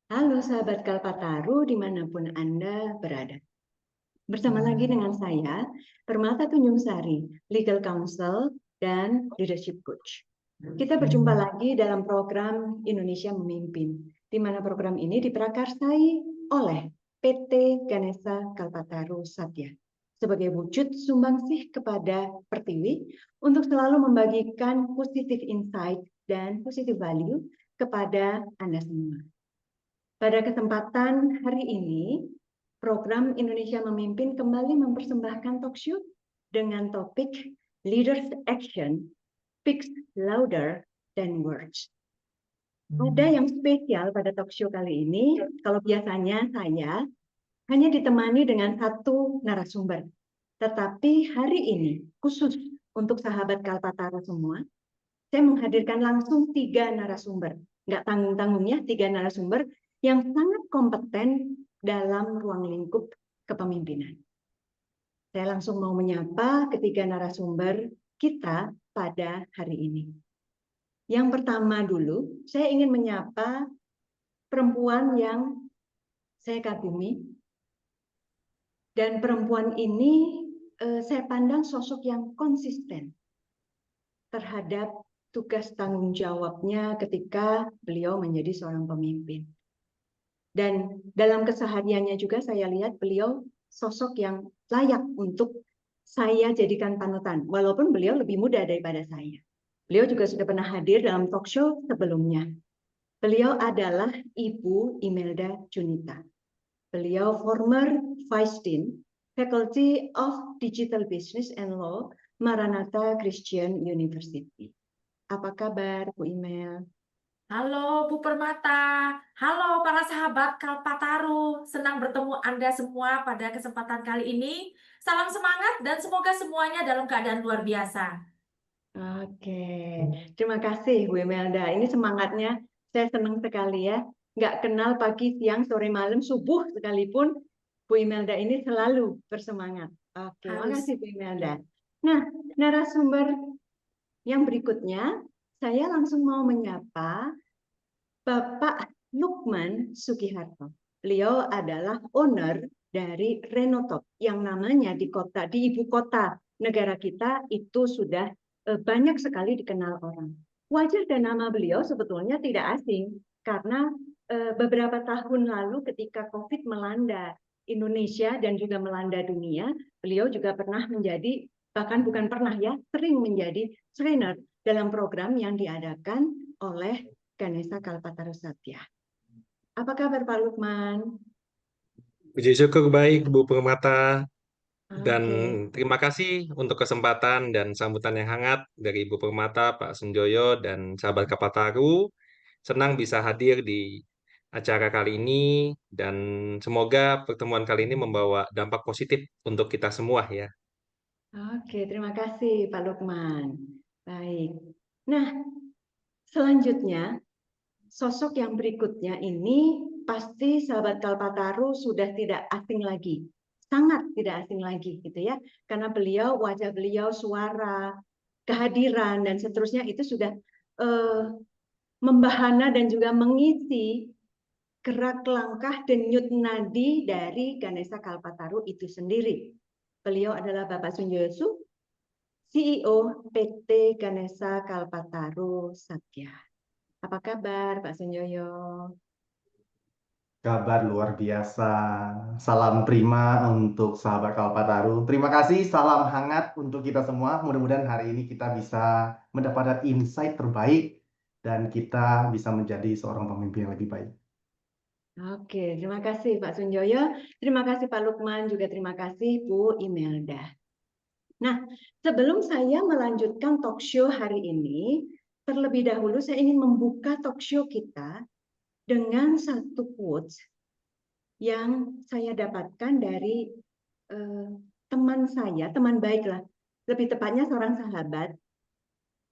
Halo sahabat Kalpataru dimanapun Anda berada. Bersama lagi dengan saya, Permata Tunjung Sari, Legal Counsel dan Leadership Coach. Kita berjumpa lagi dalam program Indonesia Memimpin, di mana program ini diprakarsai oleh PT Ganesha Kalpataru Satya sebagai wujud sumbangsih kepada Pertiwi untuk selalu membagikan positive insight dan positive value kepada Anda semua. Pada kesempatan hari ini, program Indonesia Memimpin kembali mempersembahkan talk show dengan topik Leaders Action Speaks Louder Than Words. Ada yang spesial pada talk show kali ini. Kalau biasanya saya hanya ditemani dengan satu narasumber. Tetapi hari ini, khusus untuk sahabat Kalpataru semua, saya menghadirkan langsung 3 narasumber. Nggak tanggung-tanggungnya 3 narasumber yang sangat kompeten dalam ruang lingkup kepemimpinan. Saya langsung mau menyapa ketiga narasumber kita pada hari ini. Yang pertama dulu, saya ingin menyapa perempuan yang saya kagumi. Dan perempuan ini saya pandang sosok yang konsisten terhadap tugas tanggung jawabnya ketika beliau menjadi seorang pemimpin. Dan dalam kesehariannya juga saya lihat beliau sosok yang layak untuk saya jadikan panutan, walaupun beliau lebih muda daripada saya. Beliau juga sudah pernah hadir dalam talk show sebelumnya. Beliau adalah Ibu Imelda Junita. Beliau former Vice Dean, Faculty of Digital Business and Law, Maranatha Christian University. Apa kabar, Bu Imel? Halo Bu Permata, halo para sahabat Kalpataru, senang bertemu Anda semua pada kesempatan kali ini. Salam semangat dan semoga semuanya dalam keadaan luar biasa. Oke, terima kasih Bu Imelda. Ini semangatnya saya senang sekali ya. Nggak kenal pagi, siang, sore, malam, subuh sekalipun Bu Imelda ini selalu bersemangat. Oke, Harus. makasih Bu Imelda. Nah, narasumber yang berikutnya, saya langsung mau menyapa Bapak Lukman Sugiharto. Beliau adalah owner dari Renotop yang namanya di ibu kota negara kita itu sudah banyak sekali dikenal orang. Wajah dan nama beliau sebetulnya tidak asing karena beberapa tahun lalu ketika COVID melanda Indonesia dan juga melanda dunia, beliau juga pernah menjadi, bahkan bukan pernah ya, sering menjadi trainer dalam program yang diadakan oleh Ganesha Kalpataru Satya. Apa kabar Pak Lukman? Puji syukur baik Bu Permata dan Oke. terima kasih untuk kesempatan dan sambutan yang hangat dari Ibu Permata, Pak Sunjoyo dan sahabat Kapataru. Senang bisa hadir di acara kali ini dan semoga pertemuan kali ini membawa dampak positif untuk kita semua ya. Oke, terima kasih Pak Lukman. Baik. Nah, selanjutnya sosok yang berikutnya ini pasti sahabat Kalpataru sudah tidak asing lagi. Sangat tidak asing lagi gitu ya. Karena beliau, wajah beliau, suara, kehadiran dan seterusnya itu sudah eh, membahana dan juga mengisi gerak langkah denyut nadi dari Ganesha Kalpataru itu sendiri. Beliau adalah Bapak Sunjoyo, CEO PT Ganesha Kalpataru Satya. Apa kabar Pak Sunjoyo? Kabar luar biasa. Salam prima untuk sahabat Kalpataru. Terima kasih, salam hangat untuk kita semua. Mudah-mudahan hari ini kita bisa mendapatkan insight terbaik dan kita bisa menjadi seorang pemimpin yang lebih baik. Oke, terima kasih Pak Sunjoyo. Terima kasih Pak Lukman, juga terima kasih Bu Imelda. Nah, sebelum saya melanjutkan talk show hari ini, terlebih dahulu saya ingin membuka talk show kita dengan satu quotes yang saya dapatkan dari teman saya, teman baik lah, lebih tepatnya seorang sahabat.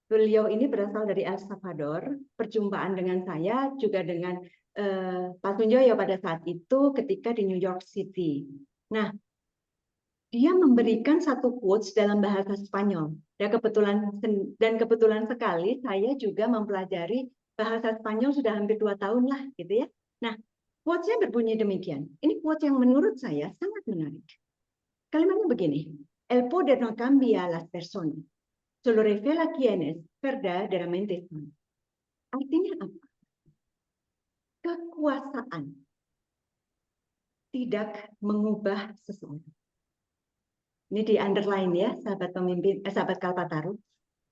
Beliau ini berasal dari El Salvador. Perjumpaan dengan saya juga dengan Pak Sunjoyo pada saat itu ketika di New York City. Nah, dia memberikan satu quotes dalam bahasa Spanyol. Dan kebetulan sekali saya juga mempelajari bahasa Spanyol sudah hampir 2 tahun lah, gitu ya. Nah, Quotes-nya berbunyi demikian. Ini quotes yang menurut saya sangat menarik. Kalimatnya begini, el poder no cambia a las personas, solo revela quienes verdaderamente son. Artinya apa? Kekuasaan tidak mengubah seseorang. Ini di underline ya, sahabat pemimpin, sahabat Kalpataru.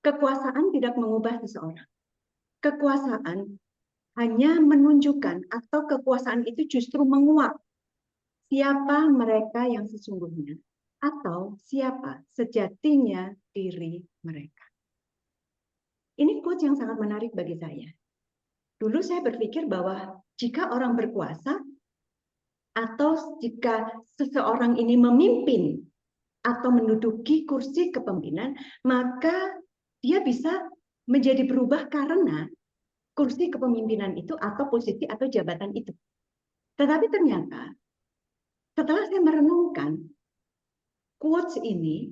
Kekuasaan tidak mengubah seseorang. Kekuasaan hanya menunjukkan atau kekuasaan itu justru menguat siapa mereka yang sesungguhnya atau siapa sejatinya diri mereka. Ini quote yang sangat menarik bagi saya. Dulu saya berpikir bahwa jika orang berkuasa atau jika seseorang ini memimpin atau menduduki kursi kepemimpinan, maka dia bisa menjadi berubah karena kursi kepemimpinan itu atau posisi atau jabatan itu. Tetapi ternyata setelah saya merenungkan quotes ini,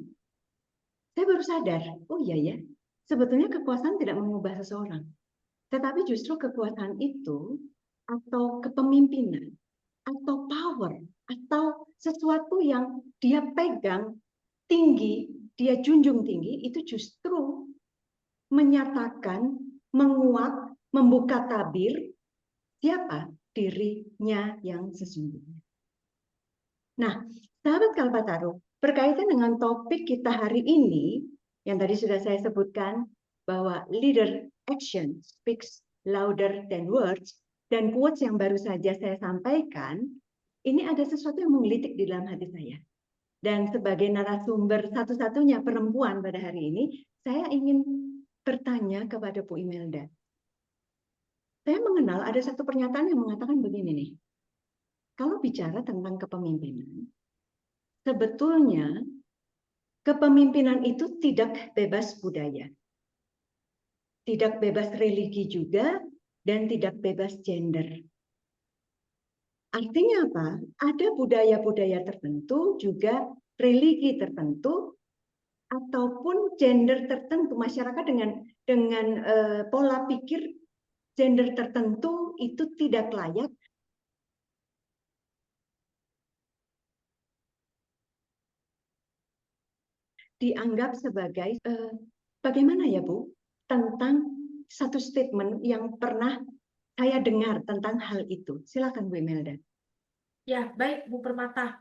saya baru sadar, oh iya ya, sebetulnya kekuasaan tidak mengubah seseorang. Tetapi justru kekuasaan itu atau kepemimpinan atau power atau sesuatu yang dia pegang tinggi, dia junjung tinggi, itu justru menyatakan, menguat, membuka tabir siapa dirinya yang sesungguhnya. Nah, sahabat Kalpataru, berkaitan dengan topik kita hari ini, yang tadi sudah saya sebutkan, bahwa leader action speaks louder than words, dan quotes yang baru saja saya sampaikan, ini ada sesuatu yang menggelitik di dalam hati saya. Dan sebagai narasumber satu-satunya perempuan pada hari ini, saya ingin bertanya kepada Bu Imelda. Saya mengenal ada satu pernyataan yang mengatakan begini nih. Kalau bicara tentang kepemimpinan, sebetulnya kepemimpinan itu tidak bebas budaya. Tidak bebas religi juga, dan tidak bebas gender. Artinya apa? Ada budaya-budaya tertentu, juga religi tertentu, ataupun gender tertentu, masyarakat dengan pola pikir gender tertentu itu tidak layak dianggap sebagai bagaimana ya Bu? Tentang satu statement yang pernah saya dengar tentang hal itu. Silakan Bu Imelda. Ya, baik Bu Permata.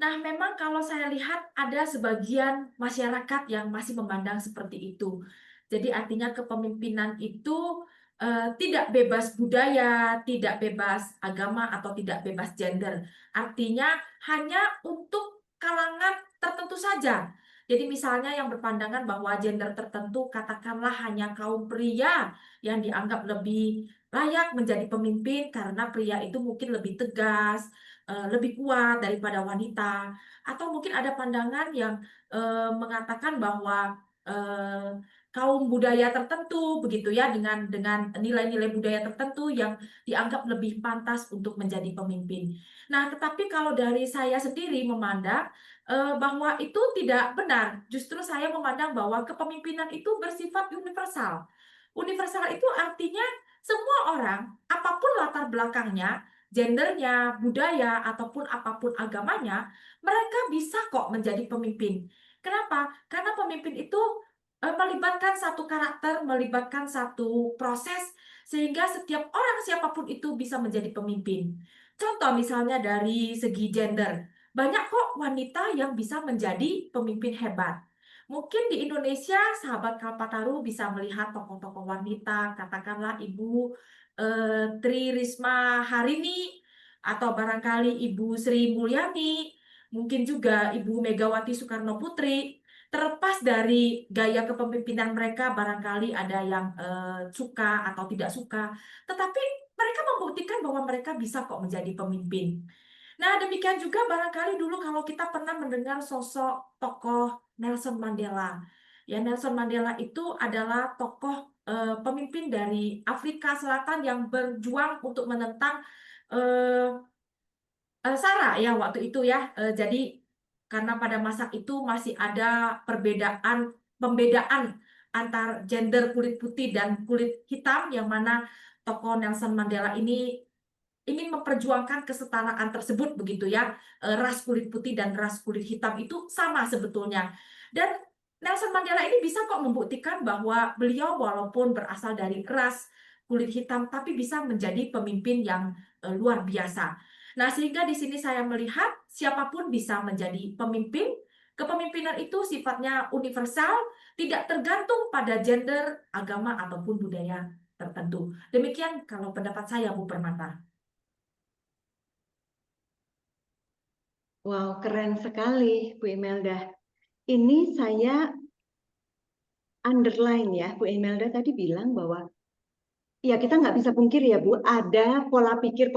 Nah, memang kalau saya lihat ada sebagian masyarakat yang masih memandang seperti itu. Jadi artinya kepemimpinan itu tidak bebas budaya, tidak bebas agama, atau tidak bebas gender. Artinya hanya untuk kalangan tertentu saja. Jadi misalnya yang berpandangan bahwa gender tertentu, katakanlah hanya kaum pria yang dianggap lebih layak menjadi pemimpin karena pria itu mungkin lebih tegas, lebih kuat daripada wanita, atau mungkin ada pandangan yang mengatakan bahwa kaum budaya tertentu begitu ya, dengan nilai-nilai budaya tertentu yang dianggap lebih pantas untuk menjadi pemimpin. Nah, tetapi kalau dari saya sendiri memandang bahwa itu tidak benar. Justru saya memandang bahwa kepemimpinan itu bersifat universal. Universal itu artinya semua orang, apapun latar belakangnya, gendernya, budaya, ataupun apapun agamanya, mereka bisa kok menjadi pemimpin. Kenapa? Karena pemimpin itu melibatkan satu karakter, melibatkan satu proses, sehingga setiap orang siapapun itu bisa menjadi pemimpin. Contoh misalnya dari segi gender, banyak kok wanita yang bisa menjadi pemimpin hebat. Mungkin di Indonesia, sahabat Kalpataru bisa melihat tokoh-tokoh wanita, katakanlah Ibu Tri Risma Harini, atau barangkali Ibu Sri Mulyani, mungkin juga Ibu Megawati Soekarno Putri. Terlepas dari gaya kepemimpinan mereka, barangkali ada yang suka atau tidak suka, tetapi mereka membuktikan bahwa mereka bisa kok menjadi pemimpin. Nah, demikian juga barangkali dulu kalau kita pernah mendengar sosok tokoh Nelson Mandela. Ya, Nelson Mandela itu adalah tokoh pemimpin dari Afrika Selatan yang berjuang untuk menentang SARA ya waktu itu ya. Jadi karena pada masa itu masih ada pembedaan antar gender kulit putih dan kulit hitam, yang mana tokoh Nelson Mandela ini ingin memperjuangkan kesetaraan tersebut begitu ya. Ras kulit putih dan ras kulit hitam itu sama sebetulnya. Dan Nelson Mandela ini bisa kok membuktikan bahwa beliau walaupun berasal dari ras kulit hitam tapi bisa menjadi pemimpin yang luar biasa. Nah, sehingga di sini saya melihat siapapun bisa menjadi pemimpin. Kepemimpinan itu sifatnya universal, tidak tergantung pada gender, agama, ataupun budaya tertentu. Demikian kalau pendapat saya, Bu Permata. Wow, keren sekali Bu Imelda. Ini saya underline ya, Bu Imelda tadi bilang bahwa ya kita nggak bisa pungkiri ya Bu, ada pola pikir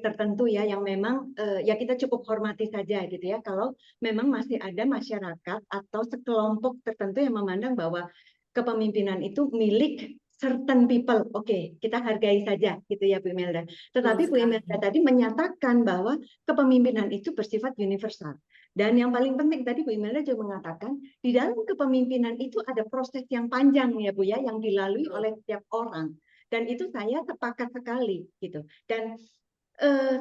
tertentu ya yang memang ya kita cukup hormati saja gitu ya. Kalau memang masih ada masyarakat atau sekelompok tertentu yang memandang bahwa kepemimpinan itu milik certain people. Oke, kita hargai saja gitu ya Bu Imelda. Tetapi Bu Imelda tadi menyatakan bahwa kepemimpinan itu bersifat universal. Dan yang paling penting tadi Bu Imelda juga mengatakan di dalam kepemimpinan itu ada proses yang panjang ya Bu ya yang dilalui oleh setiap orang. Dan itu saya sepakat sekali gitu. Dan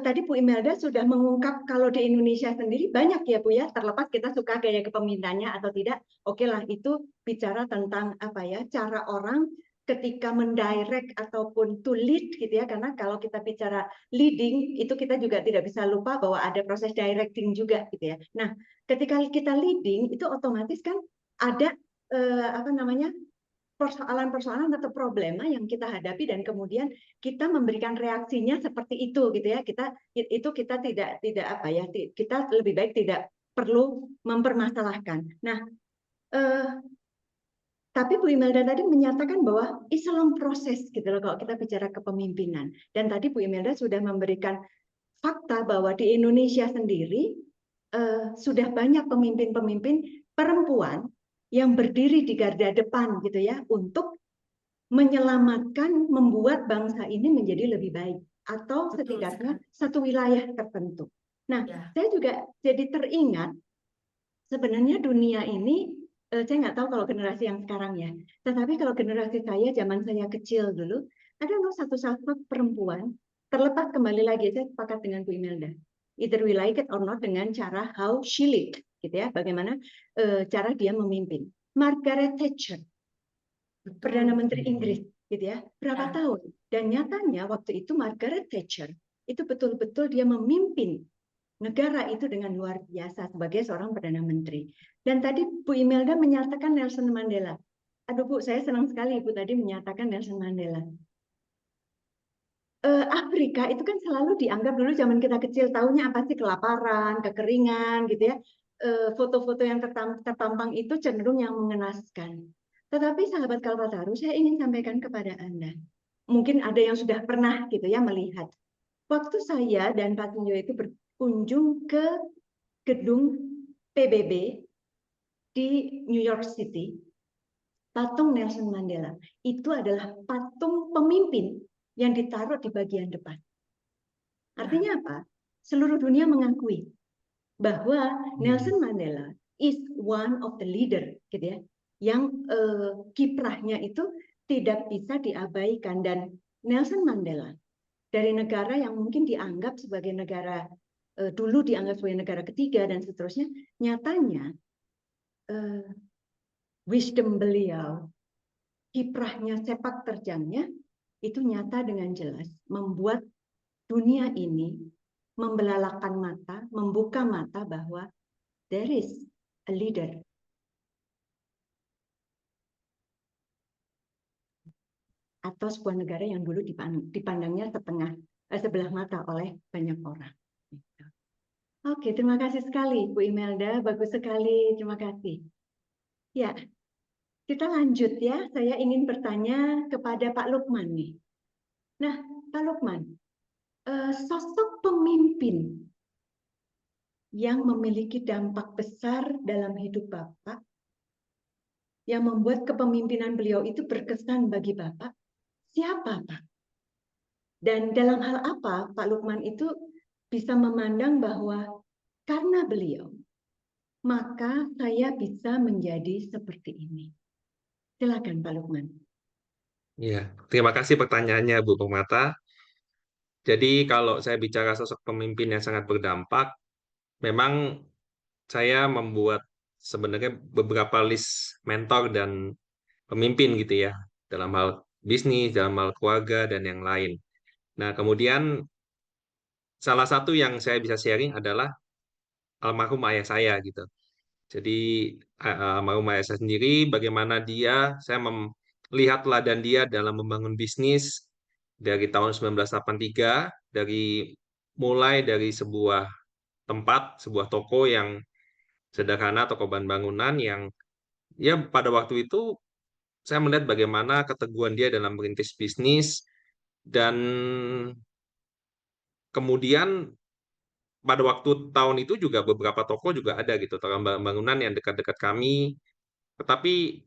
tadi Bu Imelda sudah mengungkap kalau di Indonesia sendiri banyak ya Bu ya, terlepas kita suka gaya kepemimpinannya atau tidak. Oke lah, itu bicara tentang apa ya, cara orang ketika mendirect ataupun to lead gitu ya, karena kalau kita bicara leading itu kita juga tidak bisa lupa bahwa ada proses directing juga gitu ya. Nah, ketika kita leading itu otomatis kan ada apa namanya persoalan-persoalan atau problema yang kita hadapi dan kemudian kita memberikan reaksinya seperti itu gitu ya. Kita tidak apa ya, kita lebih baik tidak perlu mempermasalahkan. Nah, tapi Bu Imelda tadi menyatakan bahwa it's a long process gitu loh kalau kita bicara kepemimpinan. Dan tadi Bu Imelda sudah memberikan fakta bahwa di Indonesia sendiri sudah banyak pemimpin-pemimpin perempuan yang berdiri di garda depan gitu ya untuk menyelamatkan, membuat bangsa ini menjadi lebih baik atau setidaknya satu wilayah tertentu. Nah, saya juga jadi teringat sebenarnya dunia ini saya nggak tahu kalau generasi yang sekarang ya, tetapi kalau generasi saya zaman saya kecil dulu ada loh satu sosok perempuan terlepas kembali lagi saya sepakat dengan Bu Imelda. Either we like it or not dengan cara how she lead, gitu ya, bagaimana cara dia memimpin. Margaret Thatcher, Perdana Menteri Inggris, gitu ya, berapa tahun? Dan nyatanya waktu itu Margaret Thatcher itu betul-betul dia memimpin negara itu dengan luar biasa sebagai seorang Perdana Menteri. Dan tadi Bu Imelda menyatakan Nelson Mandela. Aduh Bu, saya senang sekali Ibu tadi menyatakan Nelson Mandela. Afrika itu kan selalu dianggap dulu zaman kita kecil tahunya apa sih kelaparan, kekeringan gitu ya. Foto-foto yang terpampang itu cenderung yang mengenaskan. Tetapi sahabat Kalpataru, saya ingin sampaikan kepada Anda. Mungkin ada yang sudah pernah gitu ya melihat. Waktu saya dan Pak Tunjo itu berkunjung ke gedung PBB di New York City, patung Nelson Mandela itu adalah patung pemimpin yang ditaruh di bagian depan. Artinya apa? Seluruh dunia mengakui bahwa Nelson Mandela is one of the leader, gitu ya, yang kiprahnya itu tidak bisa diabaikan. Dan Nelson Mandela dari negara yang mungkin dianggap sebagai negara dulu dianggap sebagai negara ketiga dan seterusnya, nyatanya wisdom beliau, kiprahnya, sepak terjangnya itu nyata dengan jelas membuat dunia ini membelalakan mata, membuka mata bahwa there is a leader. Atau sebuah negara yang dulu dipandangnya sebelah mata oleh banyak orang. Oke, terima kasih sekali Bu Imelda, bagus sekali, terima kasih. Ya, kita lanjut ya. Saya ingin bertanya kepada Pak Lukman nih. Nah, Pak Lukman, sosok pemimpin yang memiliki dampak besar dalam hidup Bapak, yang membuat kepemimpinan beliau itu berkesan bagi Bapak, siapa Pak? Dan dalam hal apa Pak Lukman itu bisa memandang bahwa karena beliau, maka saya bisa menjadi seperti ini. Silakan Pak Lukman. Ya, terima kasih pertanyaannya Bu Permata. Jadi kalau saya bicara sosok pemimpin yang sangat berdampak, memang saya membuat sebenarnya beberapa list mentor dan pemimpin gitu ya, dalam hal bisnis, dalam hal keluarga, dan yang lain. Nah, kemudian salah satu yang saya bisa sharing adalah almarhum ayah saya gitu. Jadi almarhum ayah saya sendiri, bagaimana saya melihat teladan dia dalam membangun bisnis dari tahun 1983, dari mulai dari sebuah tempat, sebuah toko yang sederhana, toko bahan bangunan yang ya pada waktu itu saya melihat bagaimana keteguhan dia dalam merintis bisnis dan kemudian pada waktu tahun itu juga beberapa toko juga ada gitu, toko bangunan yang dekat-dekat kami. Tetapi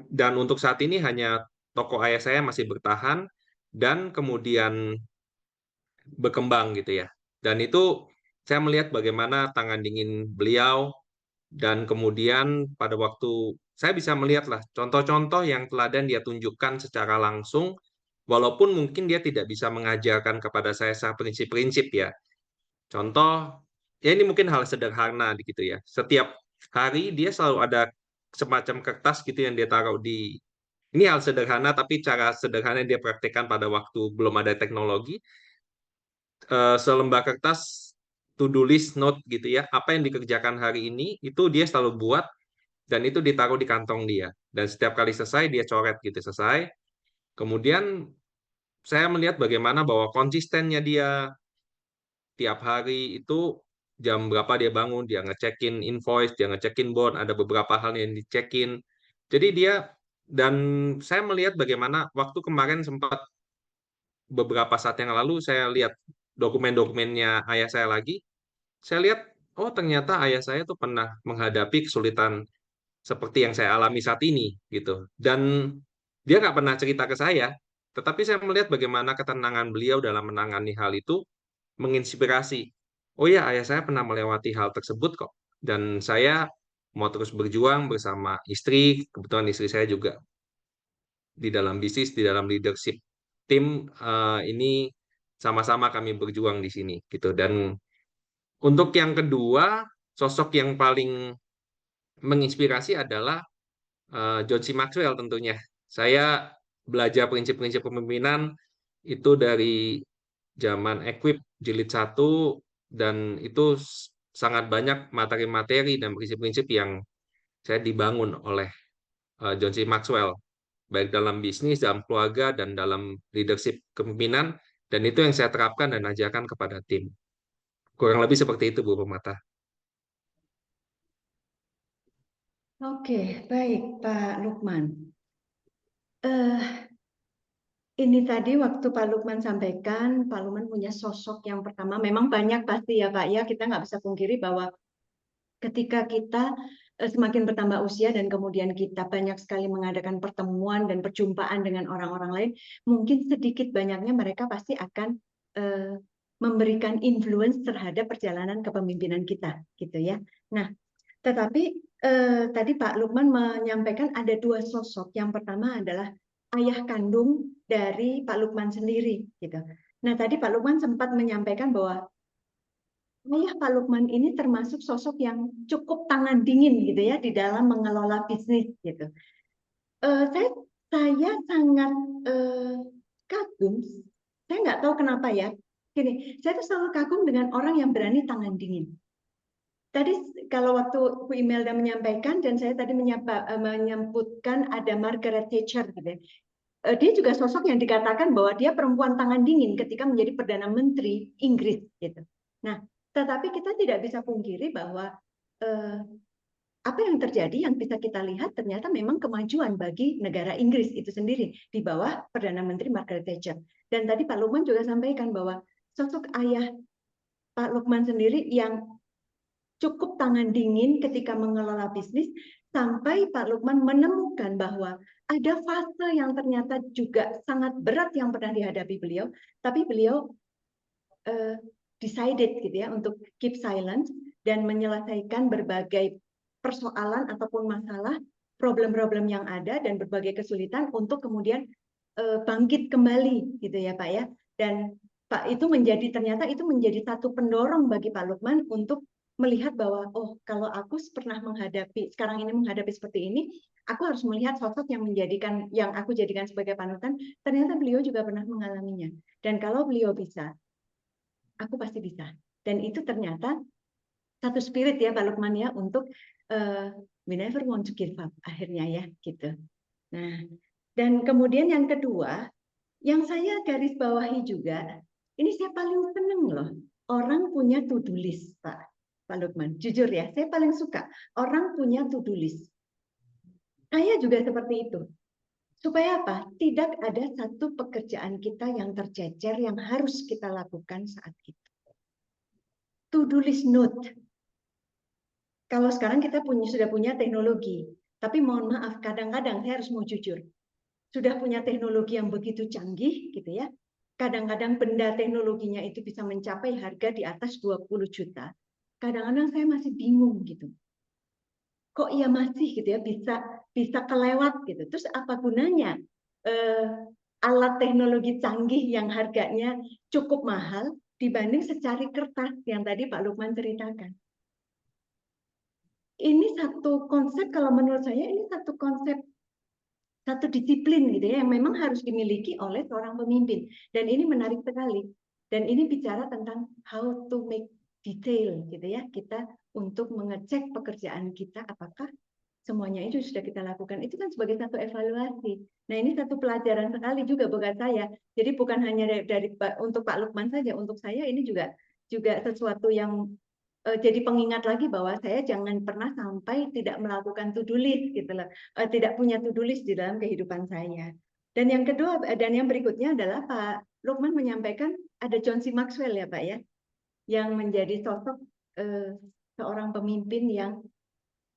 dan untuk saat ini hanya toko ayah saya masih bertahan dan kemudian berkembang gitu ya. Dan itu saya melihat bagaimana tangan dingin beliau dan kemudian pada waktu saya bisa melihat lah contoh-contoh yang teladan dia tunjukkan secara langsung, walaupun mungkin dia tidak bisa mengajarkan kepada saya prinsip-prinsip ya. Contoh, ya ini mungkin hal sederhana gitu ya. Setiap hari dia selalu ada semacam kertas gitu yang dia taruh ini hal sederhana tapi cara sederhana yang dia praktekkan pada waktu belum ada teknologi. Selembar kertas to-do list note gitu ya. Apa yang dikerjakan hari ini itu dia selalu buat dan itu ditaruh di kantong dia. Dan setiap kali selesai dia coret gitu selesai. Kemudian saya melihat bagaimana bahwa konsistennya dia tiap hari itu jam berapa dia bangun, dia ngecekin invoice, dia ngecekin bond, ada beberapa hal yang dicekin. Jadi dan saya melihat bagaimana waktu kemarin sempat beberapa saat yang lalu saya lihat dokumen-dokumennya ayah saya lagi, saya lihat, oh ternyata ayah saya tuh pernah menghadapi kesulitan seperti yang saya alami saat ini gitu. Dan dia nggak pernah cerita ke saya, tetapi saya melihat bagaimana ketenangan beliau dalam menangani hal itu menginspirasi. Oh ya, ayah saya pernah melewati hal tersebut kok. Dan saya mau terus berjuang bersama istri, kebetulan istri saya juga di dalam bisnis, di dalam leadership tim ini sama-sama kami berjuang di sini gitu. Dan untuk yang kedua, sosok yang paling menginspirasi adalah John C. Maxwell tentunya. Saya belajar prinsip-prinsip kepemimpinan itu dari zaman Equip jilid 1 dan itu sangat banyak materi-materi dan prinsip-prinsip yang saya dibangun oleh John C. Maxwell baik dalam bisnis, dalam keluarga dan dalam leadership kepemimpinan dan itu yang saya terapkan dan ajarkan kepada tim. Kurang lebih seperti itu Bu Permata. Oke, baik Pak Lukman. Ini tadi waktu Pak Lukman sampaikan, Pak Lukman punya sosok yang pertama, memang banyak pasti ya Pak ya, kita nggak bisa pungkiri bahwa ketika kita semakin bertambah usia dan kemudian kita banyak sekali mengadakan pertemuan dan perjumpaan dengan orang-orang lain, mungkin sedikit banyaknya mereka pasti akan memberikan influence terhadap perjalanan kepemimpinan kita, gitu ya. Nah, tetapi tadi Pak Lukman menyampaikan ada dua sosok. Yang pertama adalah ayah kandung dari Pak Lukman sendiri, gitu. Nah, tadi Pak Lukman sempat menyampaikan bahwa ayah Pak Lukman ini termasuk sosok yang cukup tangan dingin, gitu ya, di dalam mengelola bisnis, gitu. Saya sangat kagum. Saya nggak tahu kenapa ya. Gini, saya tuh selalu kagum dengan orang yang berani tangan dingin. Tadi kalau waktu Bu Imelda menyampaikan dan saya tadi menyebutkan ada Margaret Thatcher gitu ya. Dia juga sosok yang dikatakan bahwa dia perempuan tangan dingin ketika menjadi Perdana Menteri Inggris gitu. Nah, tetapi kita tidak bisa pungkiri bahwa apa yang terjadi yang bisa kita lihat ternyata memang kemajuan bagi negara Inggris itu sendiri di bawah Perdana Menteri Margaret Thatcher. Dan tadi Pak Lukman juga sampaikan bahwa sosok ayah Pak Lukman sendiri yang cukup tangan dingin ketika mengelola bisnis, sampai Pak Lukman menemukan bahwa ada fase yang ternyata juga sangat berat yang pernah dihadapi beliau, tapi beliau decided gitu ya untuk keep silence dan menyelesaikan berbagai persoalan ataupun masalah, problem-problem yang ada dan berbagai kesulitan untuk kemudian bangkit kembali gitu ya Pak ya. Dan Pak, itu ternyata itu menjadi satu pendorong bagi Pak Lukman untuk melihat bahwa oh kalau aku pernah sekarang ini menghadapi seperti ini, aku harus melihat sosok yang aku jadikan sebagai panutan. Ternyata beliau juga pernah mengalaminya. Dan kalau beliau bisa, aku pasti bisa. Dan itu ternyata satu spirit ya Pak Lukman ya untuk we never want to give up akhirnya ya gitu. Nah, dan kemudian yang kedua, yang saya garis bawahi juga, ini saya paling seneng loh, orang punya to-do list, Pak Lukman. Jujur ya, saya paling suka orang punya to-do list. Saya juga seperti itu. Supaya apa? Tidak ada satu pekerjaan kita yang tercecer yang harus kita lakukan saat itu. To-do list note. Kalau sekarang kita sudah punya teknologi, tapi mohon maaf, kadang-kadang saya harus mau jujur, sudah punya teknologi yang begitu canggih gitu ya. Kadang-kadang benda teknologinya itu bisa mencapai harga di atas 20 juta. Kadang-kadang saya masih bingung gitu. Kok ia masih gitu ya bisa kelewat gitu. Terus apa gunanya alat teknologi canggih yang harganya cukup mahal dibanding secari kertas yang tadi Pak Lukman ceritakan. Ini satu konsep, kalau menurut saya ini satu konsep, satu disiplin gitu ya, yang memang harus dimiliki oleh seorang pemimpin. Dan ini menarik sekali. Dan ini bicara tentang how to make detail gitu ya, kita untuk mengecek pekerjaan kita apakah semuanya itu sudah kita lakukan. Itu kan sebagai satu evaluasi. Nah, ini satu pelajaran sekali juga buat saya. Jadi bukan hanya untuk Pak Lukman saja, untuk saya ini juga sesuatu yang jadi pengingat lagi bahwa saya jangan pernah sampai tidak melakukan to-do list gitu loh. Tidak punya to-do list di dalam kehidupan saya. Dan yang kedua dan yang berikutnya adalah Pak Lukman menyampaikan ada John C. Maxwell ya Pak ya, yang menjadi sosok seorang pemimpin yang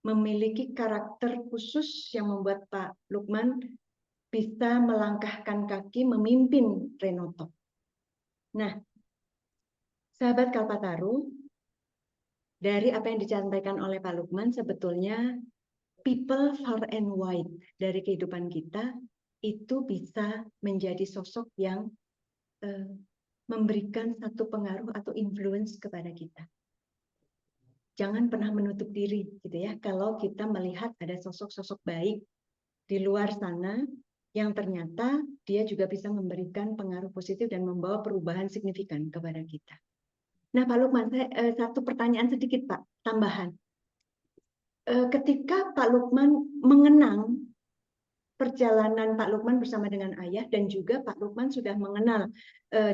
memiliki karakter khusus yang membuat Pak Lukman bisa melangkahkan kaki memimpin Renotok. Nah, sahabat Kalpataru, dari apa yang disampaikan oleh Pak Lukman, sebetulnya people far and wide dari kehidupan kita itu bisa menjadi sosok yang memberikan satu pengaruh atau influence kepada kita. Jangan pernah menutup diri, gitu ya. Kalau kita melihat ada sosok-sosok baik di luar sana yang ternyata dia juga bisa memberikan pengaruh positif dan membawa perubahan signifikan kepada kita. Nah, Pak Lukman, satu pertanyaan sedikit, Pak, tambahan. Ketika Pak Lukman mengenang perjalanan Pak Lukman bersama dengan ayah dan juga Pak Lukman sudah mengenal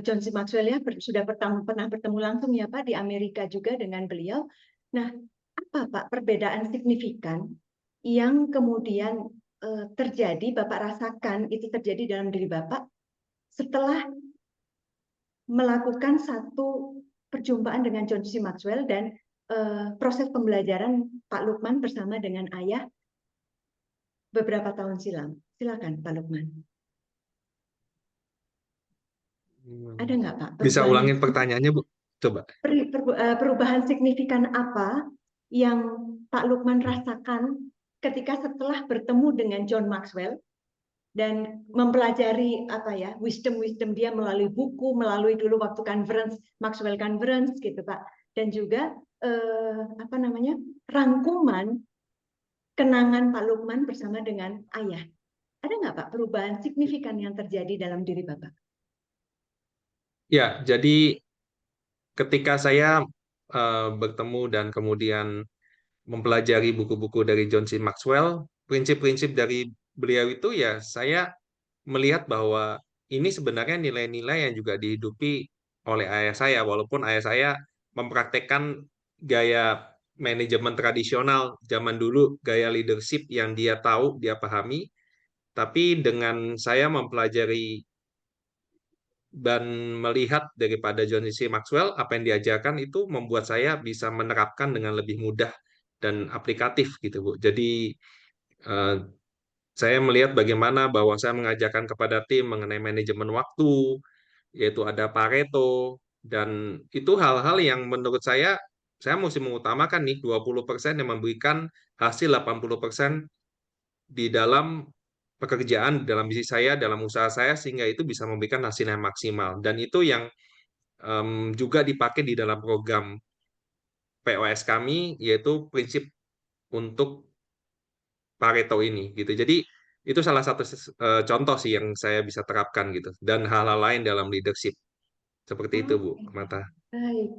John C. Maxwell ya, sudah pernah bertemu langsung ya Pak di Amerika juga dengan beliau. Nah, apa Pak perbedaan signifikan yang kemudian terjadi, Bapak rasakan itu terjadi dalam diri Bapak setelah melakukan satu perjumpaan dengan John C. Maxwell dan proses pembelajaran Pak Lukman bersama dengan ayah beberapa tahun silam. Silakan Pak Lukman. Ada nggak Pak? Bisa ulangin pertanyaannya, Bu? Coba. Perubahan signifikan apa yang Pak Lukman rasakan ketika setelah bertemu dengan John Maxwell dan mempelajari apa ya wisdom dia melalui buku, melalui dulu waktu conference Maxwell Conference gitu Pak, dan juga apa namanya rangkuman kenangan Pak Lukman bersama dengan ayah. Ada nggak Pak perubahan signifikan yang terjadi dalam diri Bapak? Ya, jadi ketika saya bertemu dan kemudian mempelajari buku-buku dari John C. Maxwell, prinsip-prinsip dari beliau itu ya saya melihat bahwa ini sebenarnya nilai-nilai yang juga dihidupi oleh ayah saya, walaupun ayah saya mempraktekkan gaya manajemen tradisional zaman dulu, gaya leadership yang dia tahu, dia pahami, tapi dengan saya mempelajari dan melihat daripada John C. Maxwell, apa yang diajarkan itu membuat saya bisa menerapkan dengan lebih mudah dan aplikatif gitu, Bu. Jadi saya melihat bagaimana bahwa saya mengajarkan kepada tim mengenai manajemen waktu, yaitu ada Pareto, dan itu hal-hal yang menurut saya mesti mengutamakan nih 20% yang memberikan hasil 80% di dalam pekerjaan, dalam bisnis saya, dalam usaha saya, sehingga itu bisa memberikan hasil yang maksimal. Dan itu yang juga dipakai di dalam program POS kami, yaitu prinsip untuk Pareto ini gitu. Jadi itu salah satu contoh sih yang saya bisa terapkan gitu. Dan hal-hal lain dalam leadership seperti itu, Bu Oke, Mata. baik.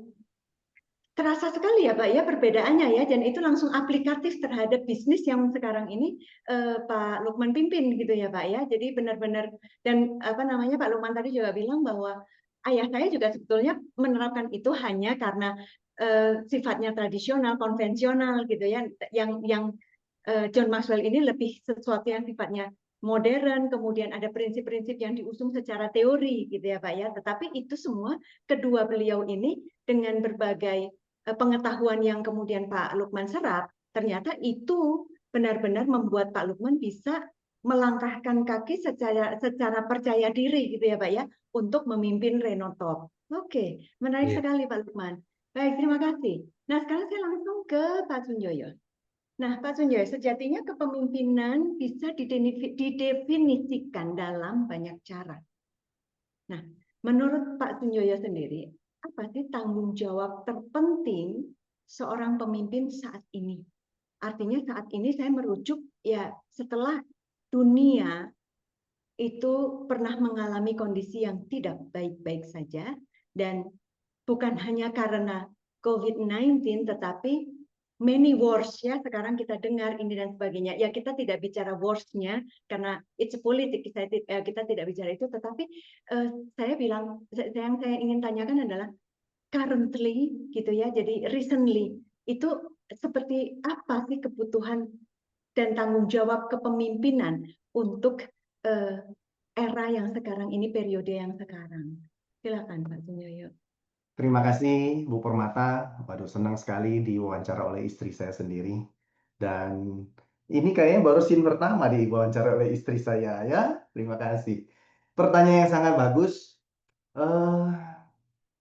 Terasa sekali ya Pak ya perbedaannya ya, dan itu langsung aplikatif terhadap bisnis yang sekarang ini Pak Lukman pimpin gitu ya Pak ya. Jadi benar-benar, dan apa namanya, Pak Lukman tadi juga bilang bahwa ayah saya juga sebetulnya menerapkan itu hanya karena sifatnya tradisional, konvensional gitu ya. Yang John Maxwell ini lebih sesuatu yang sifatnya modern, kemudian ada prinsip-prinsip yang diusung secara teori gitu ya Pak ya. Tetapi itu semua kedua beliau ini dengan berbagai pengetahuan yang kemudian Pak Lukman serap, ternyata itu benar-benar membuat Pak Lukman bisa melangkahkan kaki secara percaya diri gitu ya Pak ya, untuk memimpin Renotop. Oke, menarik Iya. sekali Pak Lukman. Baik, terima kasih. Nah, sekarang saya langsung ke Pak Sunjoyo. Nah, Pak Sunjoyo, sejatinya kepemimpinan bisa didefinisikan dalam banyak cara. Nah, menurut Pak Sunjoyo sendiri, apa sih tanggung jawab terpenting seorang pemimpin saat ini? Artinya saat ini saya merujuk ya setelah dunia itu pernah mengalami kondisi yang tidak baik-baik saja, dan bukan hanya karena COVID-19 tetapi many wars ya, sekarang kita dengar ini dan sebagainya. Ya kita tidak bicara wars-nya karena it's politik, kita tidak bicara itu, tetapi saya bilang, yang saya ingin tanyakan adalah currently gitu ya, jadi recently itu seperti apa sih kebutuhan dan tanggung jawab kepemimpinan untuk era yang sekarang ini, periode yang sekarang. Silakan Pak Sunyoyo. Terima kasih Bu Permata. Waduh, senang sekali diwawancara oleh istri saya sendiri. Dan ini kayaknya baru scene pertama diwawancara oleh istri saya ya. Terima kasih. Pertanyaan yang sangat bagus. Eh,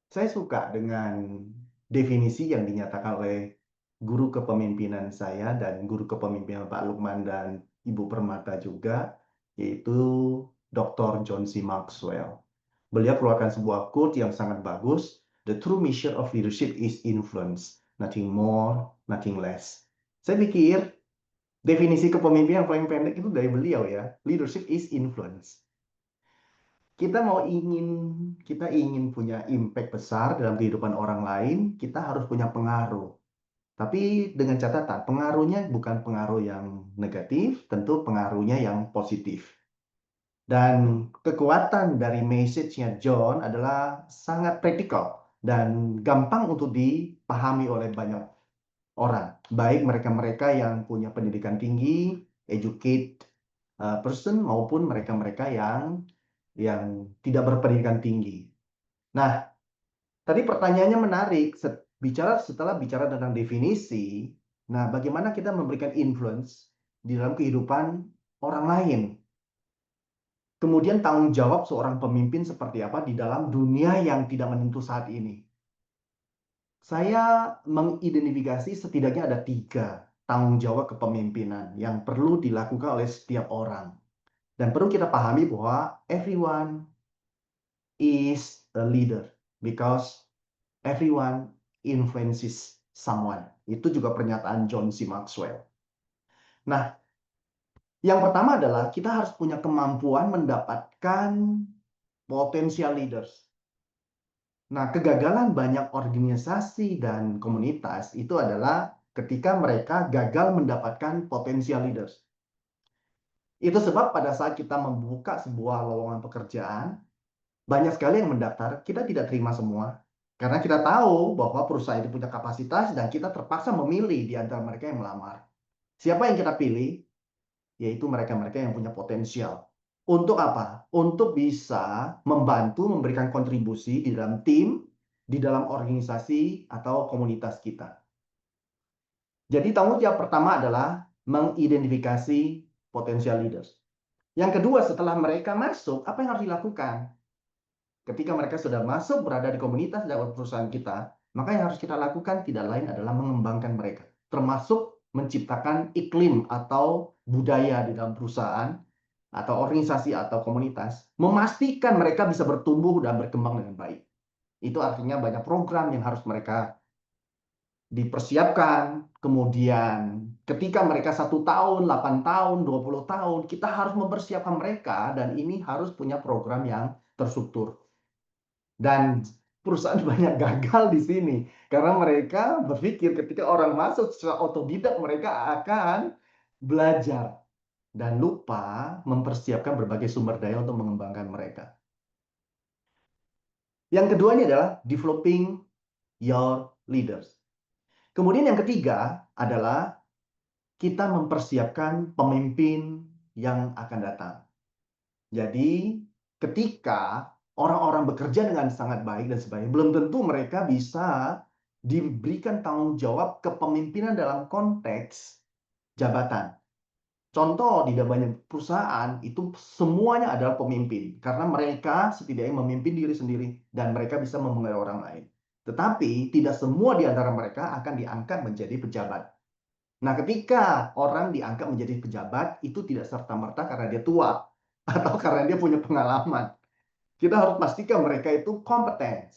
saya suka dengan definisi yang dinyatakan oleh guru kepemimpinan saya dan guru kepemimpinan Pak Lukman dan Ibu Permata juga, yaitu Dr. John C. Maxwell. Beliau keluarkan sebuah quote yang sangat bagus. The true mission of leadership is influence, nothing more, nothing less. Saya pikir definisi kepemimpinan yang paling pendek itu dari beliau ya. Leadership is influence. Kita ingin punya impact besar dalam kehidupan orang lain, kita harus punya pengaruh. Tapi dengan catatan, pengaruhnya bukan pengaruh yang negatif, tentu pengaruhnya yang positif. Dan kekuatan dari message-nya John adalah sangat praktikal dan gampang untuk dipahami oleh banyak orang. Baik mereka-mereka yang punya pendidikan tinggi, educate person, maupun mereka-mereka yang tidak berpendidikan tinggi. Nah, tadi pertanyaannya menarik. Setelah bicara tentang definisi, nah bagaimana kita memberikan influence di dalam kehidupan orang lain? Kemudian tanggung jawab seorang pemimpin seperti apa di dalam dunia yang tidak menentu saat ini. Saya mengidentifikasi setidaknya ada 3 tanggung jawab kepemimpinan yang perlu dilakukan oleh setiap orang. Dan perlu kita pahami bahwa everyone is a leader because everyone influences someone. Itu juga pernyataan John C. Maxwell. Nah, yang pertama adalah kita harus punya kemampuan mendapatkan potensial leaders. Nah, kegagalan banyak organisasi dan komunitas itu adalah ketika mereka gagal mendapatkan potensial leaders. Itu sebab pada saat kita membuka sebuah lowongan pekerjaan, banyak sekali yang mendaftar, kita tidak terima semua. Karena kita tahu bahwa perusahaan itu punya kapasitas dan kita terpaksa memilih di antara mereka yang melamar. Siapa yang kita pilih? Yaitu mereka-mereka yang punya potensial. Untuk apa? Untuk bisa membantu memberikan kontribusi di dalam tim, di dalam organisasi atau komunitas kita. Jadi tanggung jawab pertama adalah mengidentifikasi potensial leaders. Yang kedua, setelah mereka masuk, apa yang harus dilakukan? Ketika mereka sudah masuk, berada di komunitas dan perusahaan kita, maka yang harus kita lakukan tidak lain adalah mengembangkan mereka. Termasuk menciptakan iklim atau budaya di dalam perusahaan, atau organisasi atau komunitas, memastikan mereka bisa bertumbuh dan berkembang dengan baik. Itu artinya banyak program yang harus mereka dipersiapkan. Kemudian ketika mereka 1 tahun, 8 tahun, 20 tahun, kita harus mempersiapkan mereka dan ini harus punya program yang terstruktur. Dan perusahaan banyak gagal di sini karena mereka berpikir ketika orang masuk secara otodidak mereka akan belajar dan lupa mempersiapkan berbagai sumber daya untuk mengembangkan mereka. Yang kedua ini adalah developing your leaders. Kemudian yang ketiga adalah kita mempersiapkan pemimpin yang akan datang. Jadi ketika orang-orang bekerja dengan sangat baik dan sebagainya, belum tentu mereka bisa diberikan tanggung jawab kepemimpinan dalam konteks jabatan. Contoh, di banyak perusahaan itu semuanya adalah pemimpin karena mereka setidaknya memimpin diri sendiri dan mereka bisa mempengaruhi orang lain. Tetapi tidak semua di antara mereka akan diangkat menjadi pejabat. Nah, ketika orang diangkat menjadi pejabat itu tidak serta-merta karena dia tua atau karena dia punya pengalaman. Kita harus pastikan mereka itu kompeten.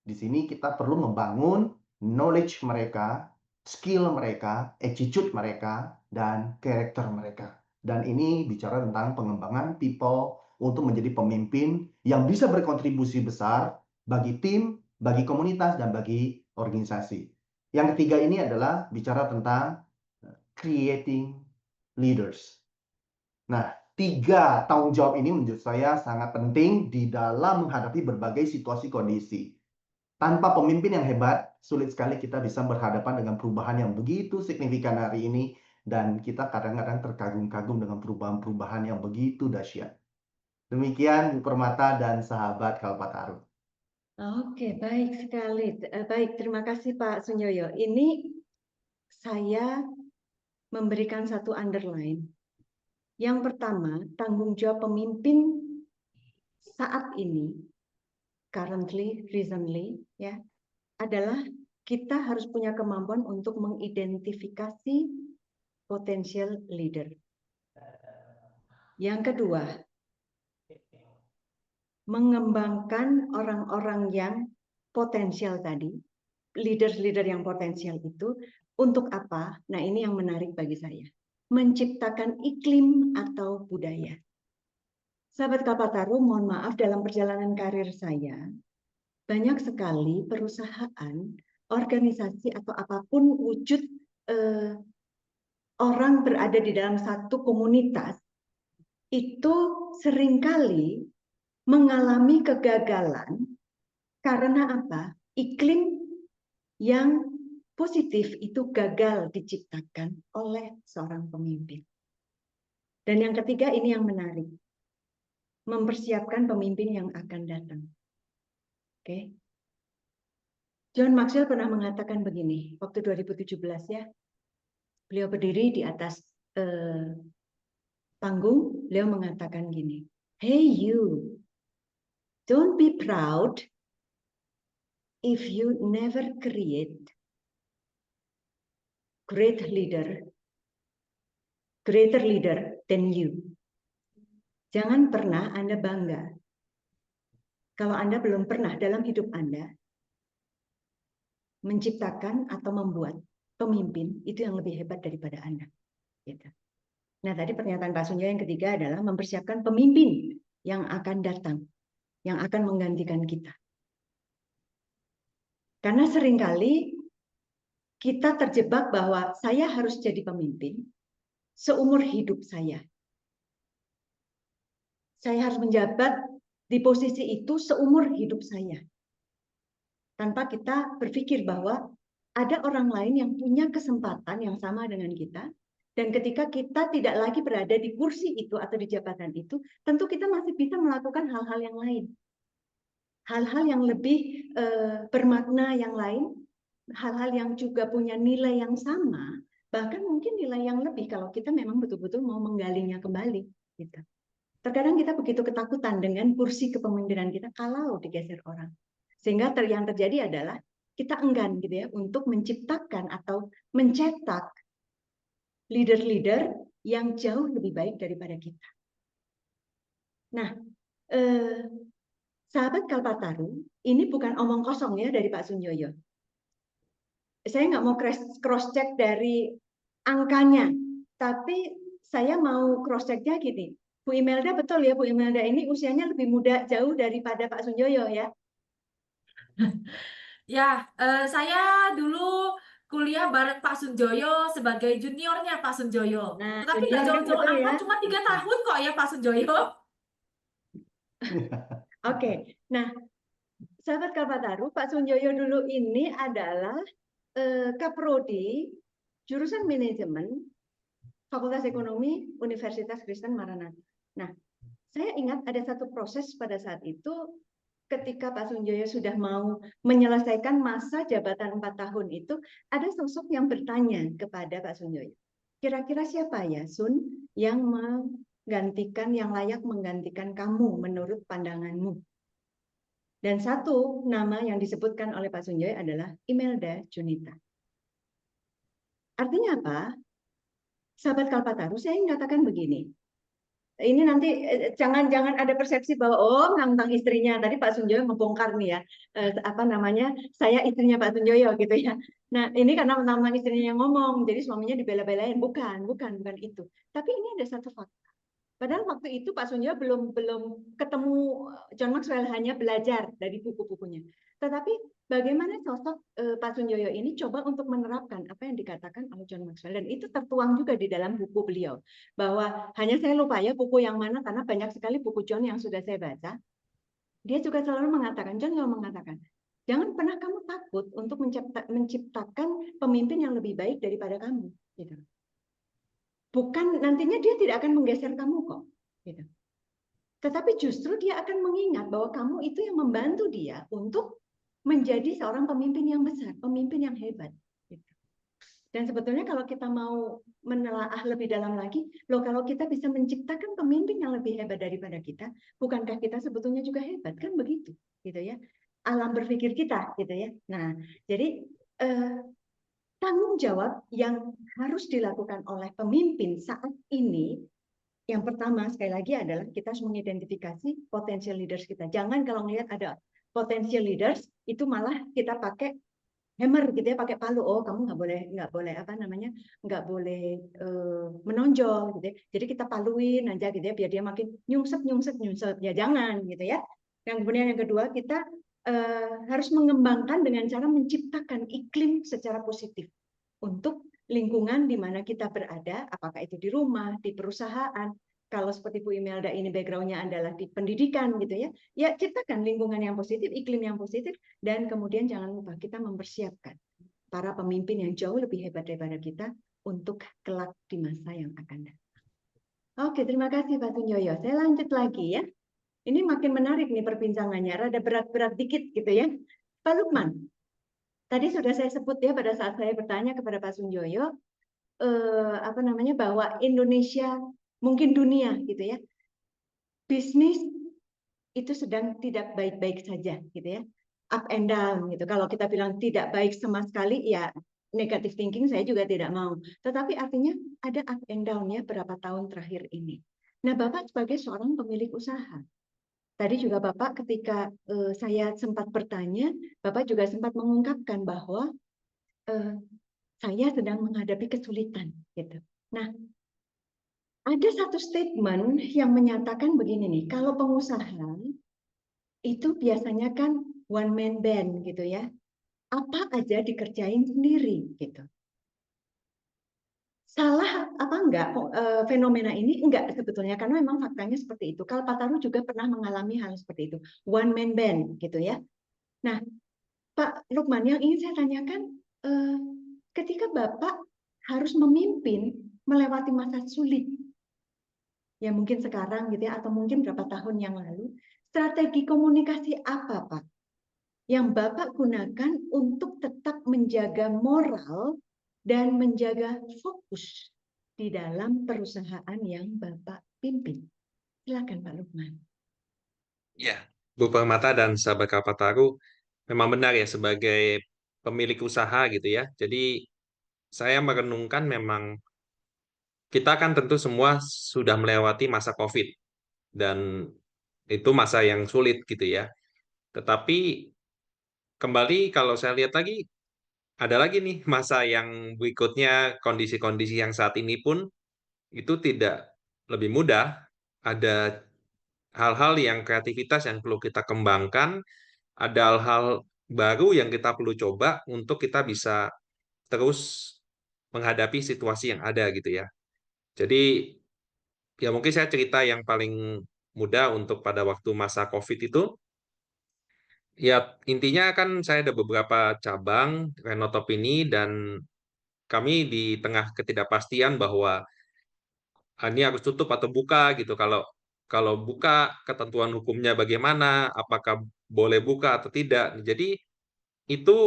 Di sini kita perlu membangun knowledge mereka, skill mereka, attitude mereka, dan karakter mereka. Dan ini bicara tentang pengembangan people untuk menjadi pemimpin yang bisa berkontribusi besar bagi tim, bagi komunitas, dan bagi organisasi. Yang ketiga ini adalah bicara tentang creating leaders. Nah, 3 tanggung jawab ini menurut saya sangat penting di dalam menghadapi berbagai situasi kondisi. Tanpa pemimpin yang hebat, sulit sekali kita bisa berhadapan dengan perubahan yang begitu signifikan hari ini, dan kita kadang-kadang terkagum-kagum dengan perubahan-perubahan yang begitu dahsyat. Demikian Bu Permata dan sahabat Kalpataru. Oke, baik sekali. Baik, terima kasih Pak Sunyoyo. Ini saya memberikan satu underline. Yang pertama, tanggung jawab pemimpin saat ini, currently, recently, ya, adalah kita harus punya kemampuan untuk mengidentifikasi potential leader. Yang kedua, mengembangkan orang-orang yang potensial tadi, leader-leader yang potensial itu, untuk apa? Nah, ini yang menarik bagi saya. Menciptakan iklim atau budaya. Sahabat Kalpataru, mohon maaf, dalam perjalanan karir saya, banyak sekali perusahaan, organisasi, atau apapun wujud orang berada di dalam satu komunitas, itu seringkali mengalami kegagalan karena apa? Iklim yang positif itu gagal diciptakan oleh seorang pemimpin. Dan yang ketiga ini yang menarik. Mempersiapkan pemimpin yang akan datang. Oke. John Maxwell pernah mengatakan begini, waktu 2017 ya. Beliau berdiri di atas panggung, beliau mengatakan gini, "Hey you, don't be proud if you never create greater leader than you." Jangan pernah Anda bangga kalau Anda belum pernah dalam hidup Anda menciptakan atau membuat pemimpin itu yang lebih hebat daripada Anda. Gitu. Nah, tadi pernyataan Pak Sunyo yang ketiga adalah mempersiapkan pemimpin yang akan datang, yang akan menggantikan kita. Karena seringkali kita terjebak bahwa saya harus jadi pemimpin seumur hidup saya. Saya harus menjabat di posisi itu seumur hidup saya. Tanpa kita berpikir bahwa ada orang lain yang punya kesempatan yang sama dengan kita, dan ketika kita tidak lagi berada di kursi itu atau di jabatan itu, tentu kita masih bisa melakukan hal-hal yang lain. Hal-hal yang lebih bermakna yang lain, hal-hal yang juga punya nilai yang sama, bahkan mungkin nilai yang lebih kalau kita memang betul-betul mau menggalinya kembali. Gitu. Terkadang kita begitu ketakutan dengan kursi kepemimpinan kita kalau digeser orang. Sehingga yang terjadi adalah kita enggan gitu ya untuk menciptakan atau mencetak leader-leader yang jauh lebih baik daripada kita. Nah, sahabat Kalpataru, ini bukan omong kosong ya dari Pak Sunjoyo. Saya nggak mau cross check dari angkanya, tapi saya mau cross checknya gini. Bu Imelda betul ya, Bu Imelda ini usianya lebih muda jauh daripada Pak Sunjoyo ya. Ya, saya dulu kuliah bareng Pak Sunjoyo sebagai juniornya Pak Sunjoyo. Nah, Tetapi nggak junior kan jauh-jauh betul amat, ya. cuma 3 tahun kok ya Pak Sunjoyo. Oke, nah sahabat Kalpataru, Pak Sunjoyo dulu ini adalah Kaprodi jurusan manajemen Fakultas Ekonomi Universitas Kristen Maranatha. Nah, saya ingat ada satu proses pada saat itu ketika Pak Sunjoyo sudah mau menyelesaikan masa jabatan 4 tahun itu, ada sosok yang bertanya kepada Pak Sunjoyo, kira-kira siapa ya Sun yang menggantikan, yang layak menggantikan kamu menurut pandanganmu? Dan satu nama yang disebutkan oleh Pak Sunjoyo adalah Imelda Junita. Artinya apa? Sahabat Kalpataru, saya ingin katakan begini. Ini nanti jangan ada persepsi bahwa tentang istrinya. Tadi Pak Sunjoyo membongkar nih ya, apa namanya, saya istrinya Pak Sunjoyo gitu ya. Nah ini karena tentang istrinya yang ngomong, jadi suaminya dibela-belain. Bukan itu. Tapi ini ada satu fakta. Padahal waktu itu Pak Sunjoyo belum ketemu John Maxwell, hanya belajar dari buku-bukunya. Tetapi bagaimana sosok Pak Sunjoyo ini coba untuk menerapkan apa yang dikatakan oleh John Maxwell, dan itu tertuang juga di dalam buku beliau. Bahwa hanya saya lupa ya buku yang mana, karena banyak sekali buku John yang sudah saya baca. Dia juga selalu mengatakan, John selalu mengatakan, jangan pernah kamu takut untuk menciptakan pemimpin yang lebih baik daripada kamu. Gitu. Bukan, nantinya dia tidak akan menggeser kamu kok. Gitu. Tetapi justru dia akan mengingat bahwa kamu itu yang membantu dia untuk menjadi seorang pemimpin yang besar, pemimpin yang hebat. Gitu. Dan sebetulnya kalau kita mau menelaah lebih dalam lagi, kalau kita bisa menciptakan pemimpin yang lebih hebat daripada kita, bukankah kita sebetulnya juga hebat? Kan begitu, gitu ya. Alam berpikir kita, gitu ya. Nah, jadi tanggung jawab yang harus dilakukan oleh pemimpin saat ini, yang pertama sekali lagi adalah kita harus mengidentifikasi potensial leaders kita. Jangan kalau melihat ada potensial leaders itu malah kita pakai hammer gitu ya, pakai palu. Oh, kamu nggak boleh apa namanya, nggak boleh menonjol gitu ya. Jadi kita paluin aja gitu ya, biar dia makin nyungsep. Ya jangan gitu ya. Yang kemudian yang kedua, kita harus mengembangkan dengan cara menciptakan iklim secara positif untuk lingkungan di mana kita berada, apakah itu di rumah, di perusahaan. Kalau seperti Bu Imelda ini background-nya adalah di pendidikan gitu ya, ya ciptakan lingkungan yang positif, iklim yang positif, dan kemudian jangan lupa kita mempersiapkan para pemimpin yang jauh lebih hebat daripada kita untuk kelak di masa yang akan datang. Oke, terima kasih Pak Sunjoyo. Saya lanjut lagi ya. Ini makin menarik nih perbincangannya, rada berat-berat dikit gitu ya. Pak Lukman, tadi sudah saya sebut ya pada saat saya bertanya kepada Pak Sunjoyo, apa namanya, bahwa Indonesia, mungkin dunia gitu ya, bisnis itu sedang tidak baik-baik saja gitu ya, up and down gitu. Kalau kita bilang tidak baik sama sekali, ya negative thinking saya juga tidak mau. Tetapi artinya ada up and down ya berapa tahun terakhir ini. Nah, Bapak sebagai seorang pemilik usaha, tadi juga Bapak ketika saya sempat bertanya, Bapak juga sempat mengungkapkan bahwa saya sedang menghadapi kesulitan gitu. Nah, ada satu statement yang menyatakan begini nih, kalau pengusaha itu biasanya kan one man band gitu ya. Apa aja dikerjain sendiri gitu. Salah apa enggak fenomena ini? Enggak sebetulnya, karena memang faktanya seperti itu. Kalpataru juga pernah mengalami hal seperti itu, one man band gitu ya. Nah, Pak Lukman, yang ingin saya tanyakan, ketika Bapak harus memimpin melewati masa sulit, ya mungkin sekarang gitu ya, atau mungkin berapa tahun yang lalu, strategi komunikasi apa Pak yang Bapak gunakan untuk tetap menjaga moral dan menjaga fokus di dalam perusahaan yang Bapak pimpin? Silakan Pak Lukman. Ya, Bu Permata dan sahabat Kalpataru, memang benar ya sebagai pemilik usaha gitu ya. Jadi saya merenungkan memang kita kan tentu semua sudah melewati masa COVID dan itu masa yang sulit gitu ya. Tetapi kembali kalau saya lihat lagi, ada lagi nih masa yang berikutnya, kondisi-kondisi yang saat ini pun itu tidak lebih mudah. Ada hal-hal yang kreativitas yang perlu kita kembangkan, ada hal-hal baru yang kita perlu coba untuk kita bisa terus menghadapi situasi yang ada gitu ya. Jadi ya mungkin saya cerita yang paling mudah untuk pada waktu masa COVID itu. Ya, intinya kan saya ada beberapa cabang Renotop ini dan kami di tengah ketidakpastian bahwa ini harus tutup atau buka gitu. Kalau kalau buka, ketentuan hukumnya bagaimana, apakah boleh buka atau tidak. Jadi itu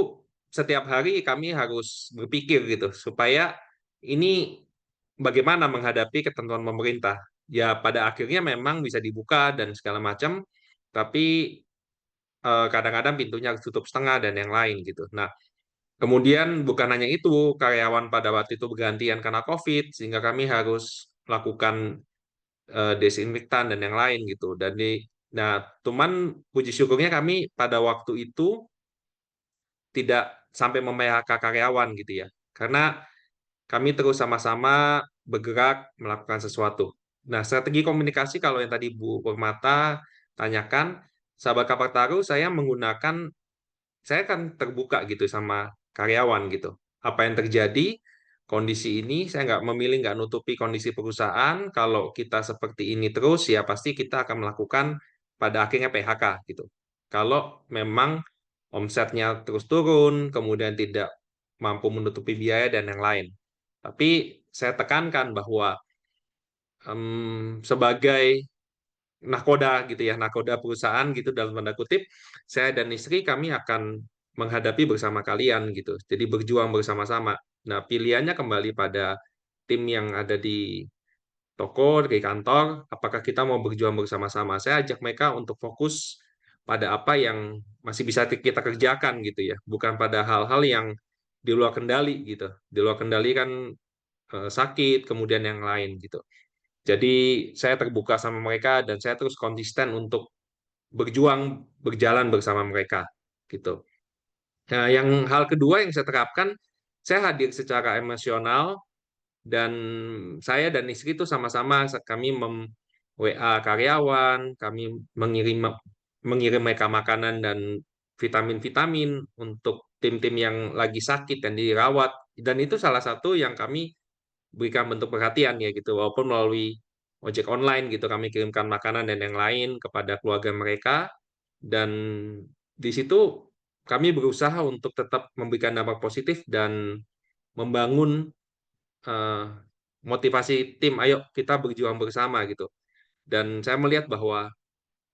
setiap hari kami harus berpikir gitu supaya ini bagaimana menghadapi ketentuan pemerintah. Ya pada akhirnya memang bisa dibuka dan segala macam, tapi kadang-kadang pintunya harus tutup setengah dan yang lain gitu. Nah, kemudian bukan hanya itu, karyawan pada waktu itu bergantian karena COVID, sehingga kami harus melakukan desinfektan dan yang lain gitu. Nah, cuman puji syukurnya kami pada waktu itu tidak sampai mem-PHK karyawan gitu ya, karena kami terus sama-sama bergerak melakukan sesuatu. Nah, strategi komunikasi kalau yang tadi Bu Permata tanyakan, sahabat Kapataru, saya kan terbuka gitu sama karyawan gitu. Apa yang terjadi, kondisi ini, saya nggak nutupi kondisi perusahaan. Kalau kita seperti ini terus, ya pasti kita akan melakukan pada akhirnya PHK gitu. Kalau memang omsetnya terus turun, kemudian tidak mampu menutupi biaya dan yang lain. Tapi saya tekankan bahwa sebagai nahkoda gitu ya, nahkoda perusahaan gitu dalam tanda kutip, saya dan istri kami akan menghadapi bersama kalian gitu. Jadi berjuang bersama-sama. Nah, pilihannya kembali pada tim yang ada di toko, di kantor, apakah kita mau berjuang bersama-sama. Saya ajak mereka untuk fokus pada apa yang masih bisa kita kerjakan gitu ya, bukan pada hal-hal yang di luar kendali gitu. Di luar kendali kan sakit, kemudian yang lain gitu. Jadi saya terbuka sama mereka dan saya terus konsisten untuk berjuang berjalan bersama mereka gitu. Nah, yang hal kedua yang saya terapkan, saya hadir secara emosional dan saya dan istri itu sama-sama kami WA karyawan, kami mengirim mereka makanan dan vitamin-vitamin untuk tim-tim yang lagi sakit dan dirawat, dan itu salah satu yang kami berikan bentuk perhatian ya gitu, walaupun melalui ojek online gitu kami kirimkan makanan dan yang lain kepada keluarga mereka, dan di situ kami berusaha untuk tetap memberikan dampak positif dan membangun eh, motivasi tim, ayo kita berjuang bersama gitu. Dan saya melihat bahwa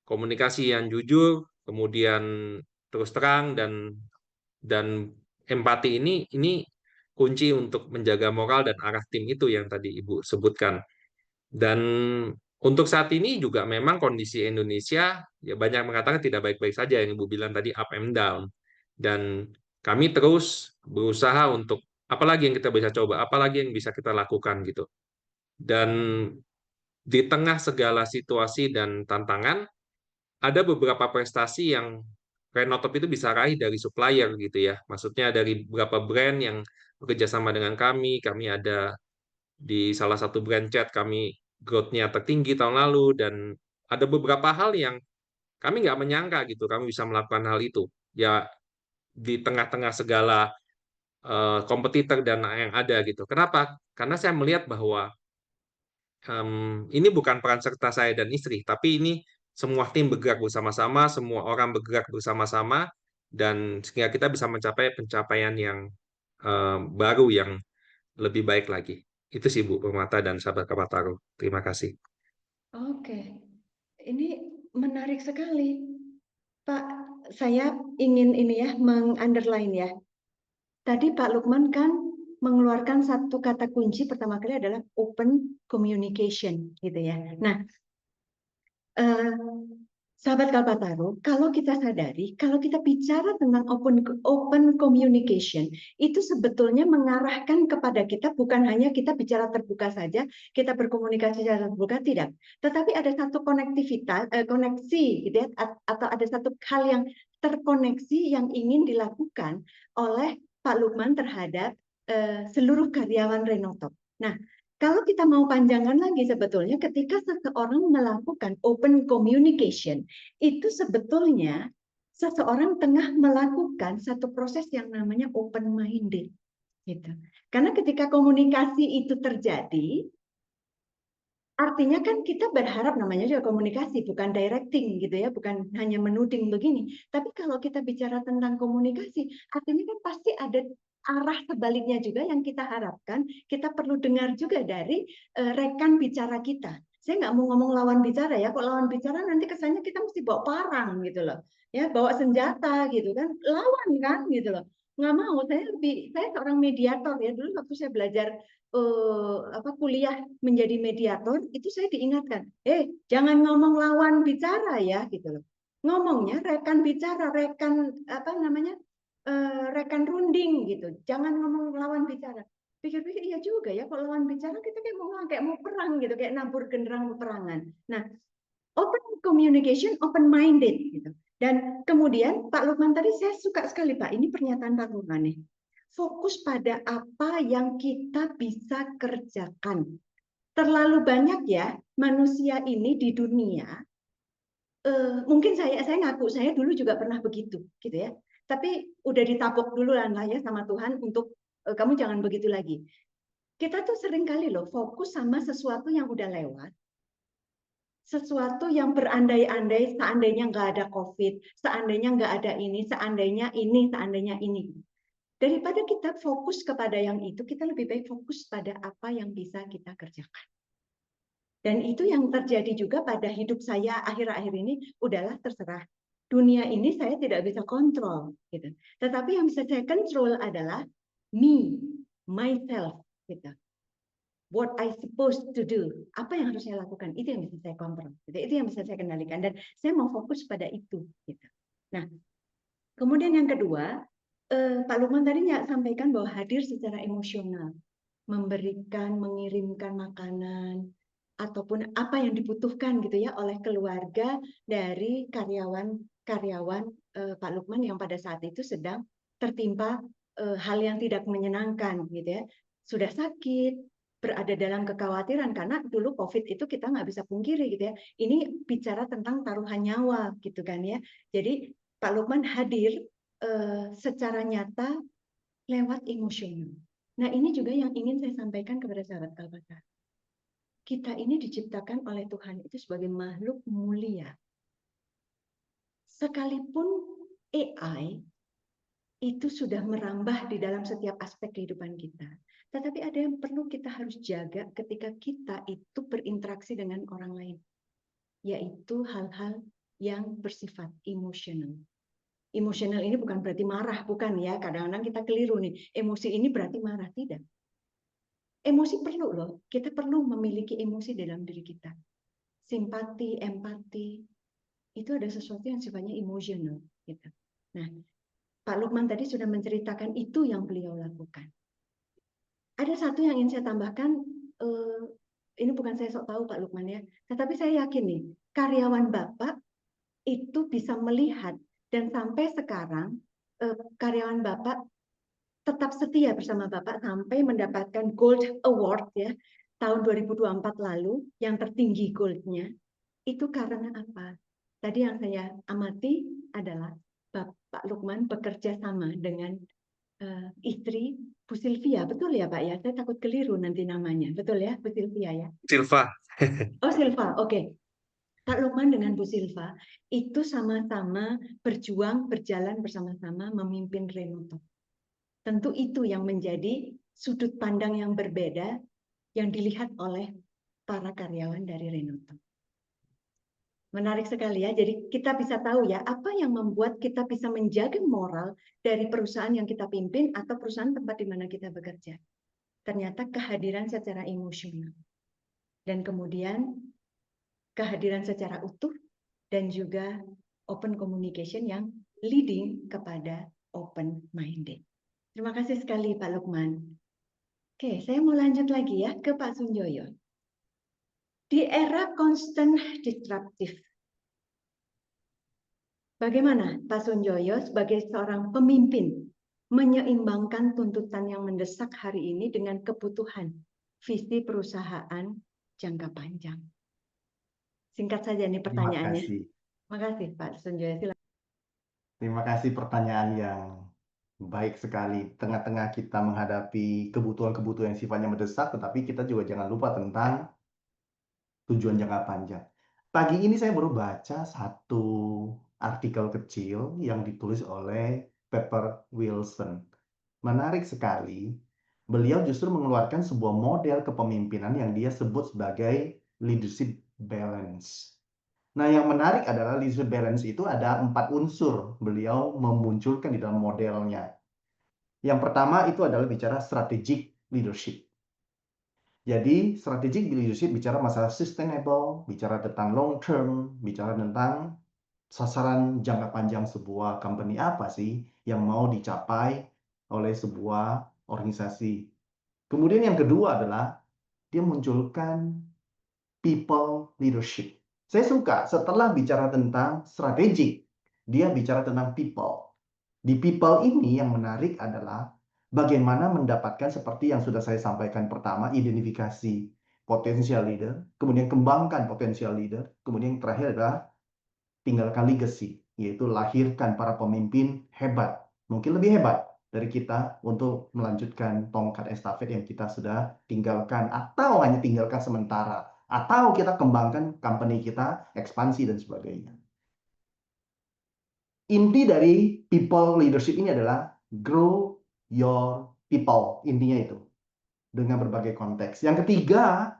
komunikasi yang jujur, kemudian terus terang dan empati ini kunci untuk menjaga moral dan arah tim itu yang tadi Ibu sebutkan. Dan untuk saat ini juga memang kondisi Indonesia ya banyak mengatakan tidak baik-baik saja, yang Ibu bilang tadi up and down. Dan kami terus berusaha untuk apalagi yang kita bisa coba, apalagi yang bisa kita lakukan gitu. Dan di tengah segala situasi dan tantangan, ada beberapa prestasi yang Renotop itu bisa raih dari supplier gitu ya. Maksudnya dari beberapa brand yang bekerja sama dengan kami ada di salah satu brand cat, kami growth-nya tertinggi tahun lalu, dan ada beberapa hal yang kami nggak menyangka gitu, kami bisa melakukan hal itu. Ya di tengah-tengah segala kompetitor dan yang ada gitu. Kenapa? Karena saya melihat bahwa ini bukan peran serta saya dan istri, tapi ini semua tim bergerak bersama-sama, semua orang bergerak bersama-sama, dan sehingga kita bisa mencapai pencapaian yang baru yang lebih baik lagi. Itu sih Bu Permata dan sahabat Kapataru. Terima kasih. Oke, ini menarik sekali. Pak, saya ingin ini ya, meng-underline ya. Tadi Pak Lukman kan mengeluarkan satu kata kunci pertama kali adalah open communication, gitu ya. Nah, sahabat Kalpataru, kalau kita sadari, kalau kita bicara tentang open communication, itu sebetulnya mengarahkan kepada kita bukan hanya kita bicara terbuka saja, kita berkomunikasi secara terbuka, tidak. Tetapi ada satu koneksi, gitu ya, atau ada satu hal yang terkoneksi yang ingin dilakukan oleh Pak Lukman terhadap seluruh karyawan Renotok. Nah, kalau kita mau panjangkan lagi sebetulnya ketika seseorang melakukan open communication, itu sebetulnya seseorang tengah melakukan satu proses yang namanya open-minded. Gitu. Karena ketika komunikasi itu terjadi, artinya kan kita berharap namanya juga komunikasi, bukan directing gitu ya, bukan hanya menuding begini. Tapi kalau kita bicara tentang komunikasi, artinya kan pasti ada arah sebaliknya juga yang kita harapkan. Kita perlu dengar juga dari rekan bicara kita. Saya nggak mau ngomong lawan bicara ya, kok lawan bicara nanti kesannya kita mesti bawa parang gitu loh, ya bawa senjata gitu kan, lawan kan gitu loh. Nggak mau, saya seorang mediator ya, dulu waktu saya belajar kuliah menjadi mediator, itu saya diingatkan, jangan ngomong lawan bicara ya gitu loh. Ngomongnya rekan bicara, rekan rekan runding gitu. Jangan ngomong lawan bicara. Pikir-pikir iya juga ya, kalau lawan bicara kita kayak mau perang gitu, kayak nabur genderang peperangan. Nah, open communication, open minded gitu. Dan kemudian Pak Lukman tadi saya suka sekali Pak, ini pernyataan Pak Lukman nih. Fokus pada apa yang kita bisa kerjakan. Terlalu banyak ya manusia ini di dunia. Mungkin saya ngaku saya dulu juga pernah begitu, gitu ya. Tapi udah ditapuk dulu lah ya sama Tuhan untuk kamu jangan begitu lagi. Kita tuh sering kali loh fokus sama sesuatu yang udah lewat, sesuatu yang berandai-andai, seandainya nggak ada COVID, seandainya nggak ada ini, seandainya ini. Daripada kita fokus kepada yang itu, kita lebih baik fokus pada apa yang bisa kita kerjakan. Dan itu yang terjadi juga pada hidup saya akhir-akhir ini, udahlah terserah. Dunia ini saya tidak bisa kontrol. Gitu. Tetapi yang bisa saya kontrol adalah me, myself. Gitu. What I supposed to do, apa yang harus saya lakukan, itu yang bisa saya kontrol, itu yang bisa saya kendalikan, dan saya mau fokus pada itu. Gitu. Nah, kemudian yang kedua, Pak Lukman tadi sampaikan bahwa hadir secara emosional, memberikan, mengirimkan makanan, ataupun apa yang dibutuhkan gitu ya oleh keluarga dari karyawan Pak Lukman yang pada saat itu sedang tertimpa hal yang tidak menyenangkan gitu ya, sudah sakit, berada dalam kekhawatiran karena dulu COVID itu kita nggak bisa pungkiri gitu ya. Ini bicara tentang taruhan nyawa gitu kan ya. Jadi Pak Lukman hadir secara nyata lewat emosional. Nah ini juga yang ingin saya sampaikan kepada sahabat Kalpataru. Kita ini diciptakan oleh Tuhan itu sebagai makhluk mulia. Sekalipun AI itu sudah merambah di dalam setiap aspek kehidupan kita. Tetapi ada yang perlu kita harus jaga ketika kita itu berinteraksi dengan orang lain. Yaitu hal-hal yang bersifat emosional. Emosional ini bukan berarti marah, bukan ya. Kadang-kadang kita keliru nih. Emosi ini berarti marah, tidak. Emosi perlu loh. Kita perlu memiliki emosi dalam diri kita. Simpati, empati, itu ada sesuatu yang sifatnya emosional. Gitu. Nah, Pak Lukman tadi sudah menceritakan itu yang beliau lakukan. Ada satu yang ingin saya tambahkan, ini bukan saya sok tahu Pak Lukman ya, tetapi saya yakin nih, karyawan Bapak itu bisa melihat dan sampai sekarang karyawan Bapak tetap setia bersama Bapak sampai mendapatkan Gold Award ya tahun 2024 lalu, yang tertinggi goldnya. Itu karena apa? Tadi yang saya amati adalah Bapak Lukman bekerja sama dengan istri Bu Sylvia, betul ya Pak ya? Saya takut keliru nanti namanya, betul ya Bu Sylvia ya? Silva. Oh Silva, oke. Pak Lukman dengan Bu Silva itu sama-sama berjuang, berjalan bersama-sama memimpin Renotok. Tentu itu yang menjadi sudut pandang yang berbeda yang dilihat oleh para karyawan dari Renotok. Menarik sekali ya, jadi kita bisa tahu ya apa yang membuat kita bisa menjaga moral dari perusahaan yang kita pimpin atau perusahaan tempat di mana kita bekerja. Ternyata kehadiran secara emosional. Dan kemudian kehadiran secara utuh dan juga open communication yang leading kepada open-minded. Terima kasih sekali Pak Lukman. Oke, saya mau lanjut lagi ya ke Pak Sunjoyo. Di era constant disruptive, Bagaimana Pak Sunjoyo sebagai seorang pemimpin menyeimbangkan tuntutan yang mendesak hari ini dengan kebutuhan visi perusahaan jangka panjang? Singkat saja nih Terima pertanyaannya. kasih. Makasih Pak Sunjoyo. Silakan. Terima kasih pertanyaan yang baik sekali. Tengah-tengah kita menghadapi kebutuhan-kebutuhan yang sifatnya mendesak, tetapi kita juga jangan lupa tentang tujuan jangka panjang. Pagi ini saya baru baca satu artikel kecil yang ditulis oleh Pepper Wilson. Menarik sekali. Beliau justru mengeluarkan sebuah model kepemimpinan yang dia sebut sebagai leadership balance. Nah, yang menarik adalah leadership balance itu ada 4 unsur beliau memunculkan di dalam modelnya. Yang pertama itu adalah bicara strategic leadership. Jadi, strategic leadership bicara masalah sustainable, bicara tentang long term, bicara tentang sasaran jangka panjang sebuah company apa sih yang mau dicapai oleh sebuah organisasi. Kemudian yang kedua adalah dia munculkan people leadership. Saya suka setelah bicara tentang strategic, dia bicara tentang people. Di people ini yang menarik adalah bagaimana mendapatkan seperti yang sudah saya sampaikan pertama, identifikasi potensial leader, kemudian kembangkan potensial leader, kemudian yang terakhir adalah tinggalkan legacy, yaitu lahirkan para pemimpin hebat, mungkin lebih hebat dari kita untuk melanjutkan tongkat estafet yang kita sudah tinggalkan, atau hanya tinggalkan sementara, atau kita kembangkan company kita, ekspansi dan sebagainya. Inti dari people leadership ini adalah grow your people, intinya itu, dengan berbagai konteks. Yang ketiga,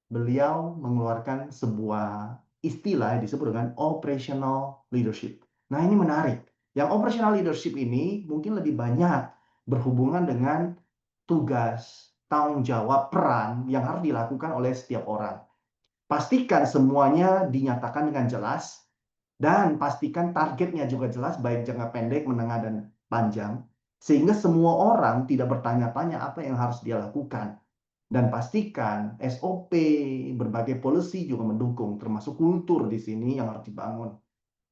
beliau mengeluarkan sebuah istilah yang disebut dengan operational leadership. Nah, ini menarik. Yang operational leadership ini mungkin lebih banyak berhubungan dengan tugas, tanggung jawab, peran yang harus dilakukan oleh setiap orang. Pastikan semuanya dinyatakan dengan jelas, dan pastikan targetnya juga jelas, baik jangka pendek, menengah, dan panjang, sehingga semua orang tidak bertanya-tanya apa yang harus dia lakukan. Dan pastikan SOP, berbagai policy juga mendukung, termasuk kultur di sini yang harus dibangun.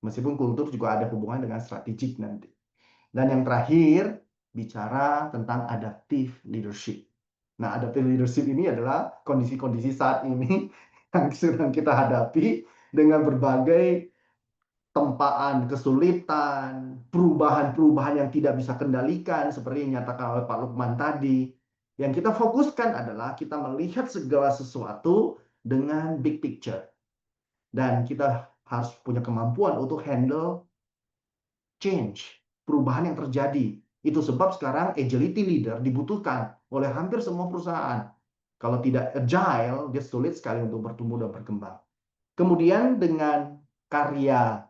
Meskipun kultur juga ada hubungan dengan strategik nanti. Dan yang terakhir, bicara tentang adaptive leadership. Nah, adaptive leadership ini adalah kondisi-kondisi saat ini yang sedang kita hadapi dengan berbagai tempaan, kesulitan, perubahan-perubahan yang tidak bisa kendalikan, seperti yang dinyatakan oleh Pak Lukman tadi. Yang kita fokuskan adalah kita melihat segala sesuatu dengan big picture. Dan kita harus punya kemampuan untuk handle change, perubahan yang terjadi. Itu sebab sekarang agility leader dibutuhkan oleh hampir semua perusahaan. Kalau tidak agile, dia sulit sekali untuk bertumbuh dan berkembang. Kemudian dengan karya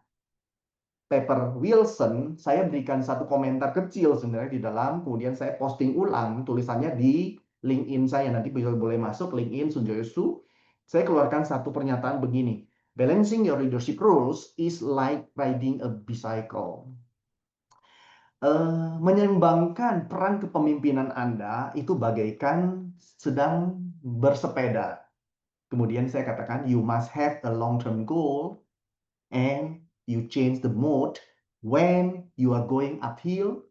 Pepper Wilson, saya berikan satu komentar kecil sebenarnya di dalam, kemudian saya posting ulang tulisannya di LinkedIn saya. Nanti boleh masuk LinkedIn Sunjoyo Su. Saya keluarkan satu pernyataan begini. Balancing your leadership roles is like riding a bicycle. Menyeimbangkan peran kepemimpinan Anda itu bagaikan sedang bersepeda. Kemudian saya katakan, you must have a long-term goal and you change the mode when you are going uphill,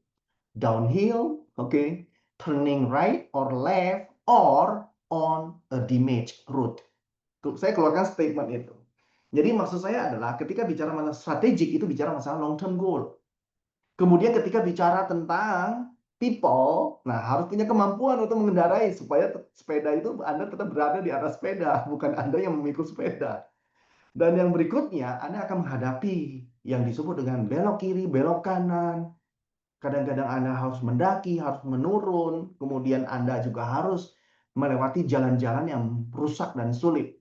downhill, okay, turning right or left, or on a damaged route. Saya keluarkan statement itu. Jadi maksud saya adalah ketika bicara masalah strategik itu bicara masalah long term goal. Kemudian ketika bicara tentang people, nah harus punya kemampuan untuk mengendarai supaya sepeda itu Anda tetap berada di atas sepeda, bukan Anda yang memikul sepeda. Dan yang berikutnya, Anda akan menghadapi yang disebut dengan belok kiri, belok kanan. Kadang-kadang Anda harus mendaki, harus menurun. Kemudian Anda juga harus melewati jalan-jalan yang rusak dan sulit.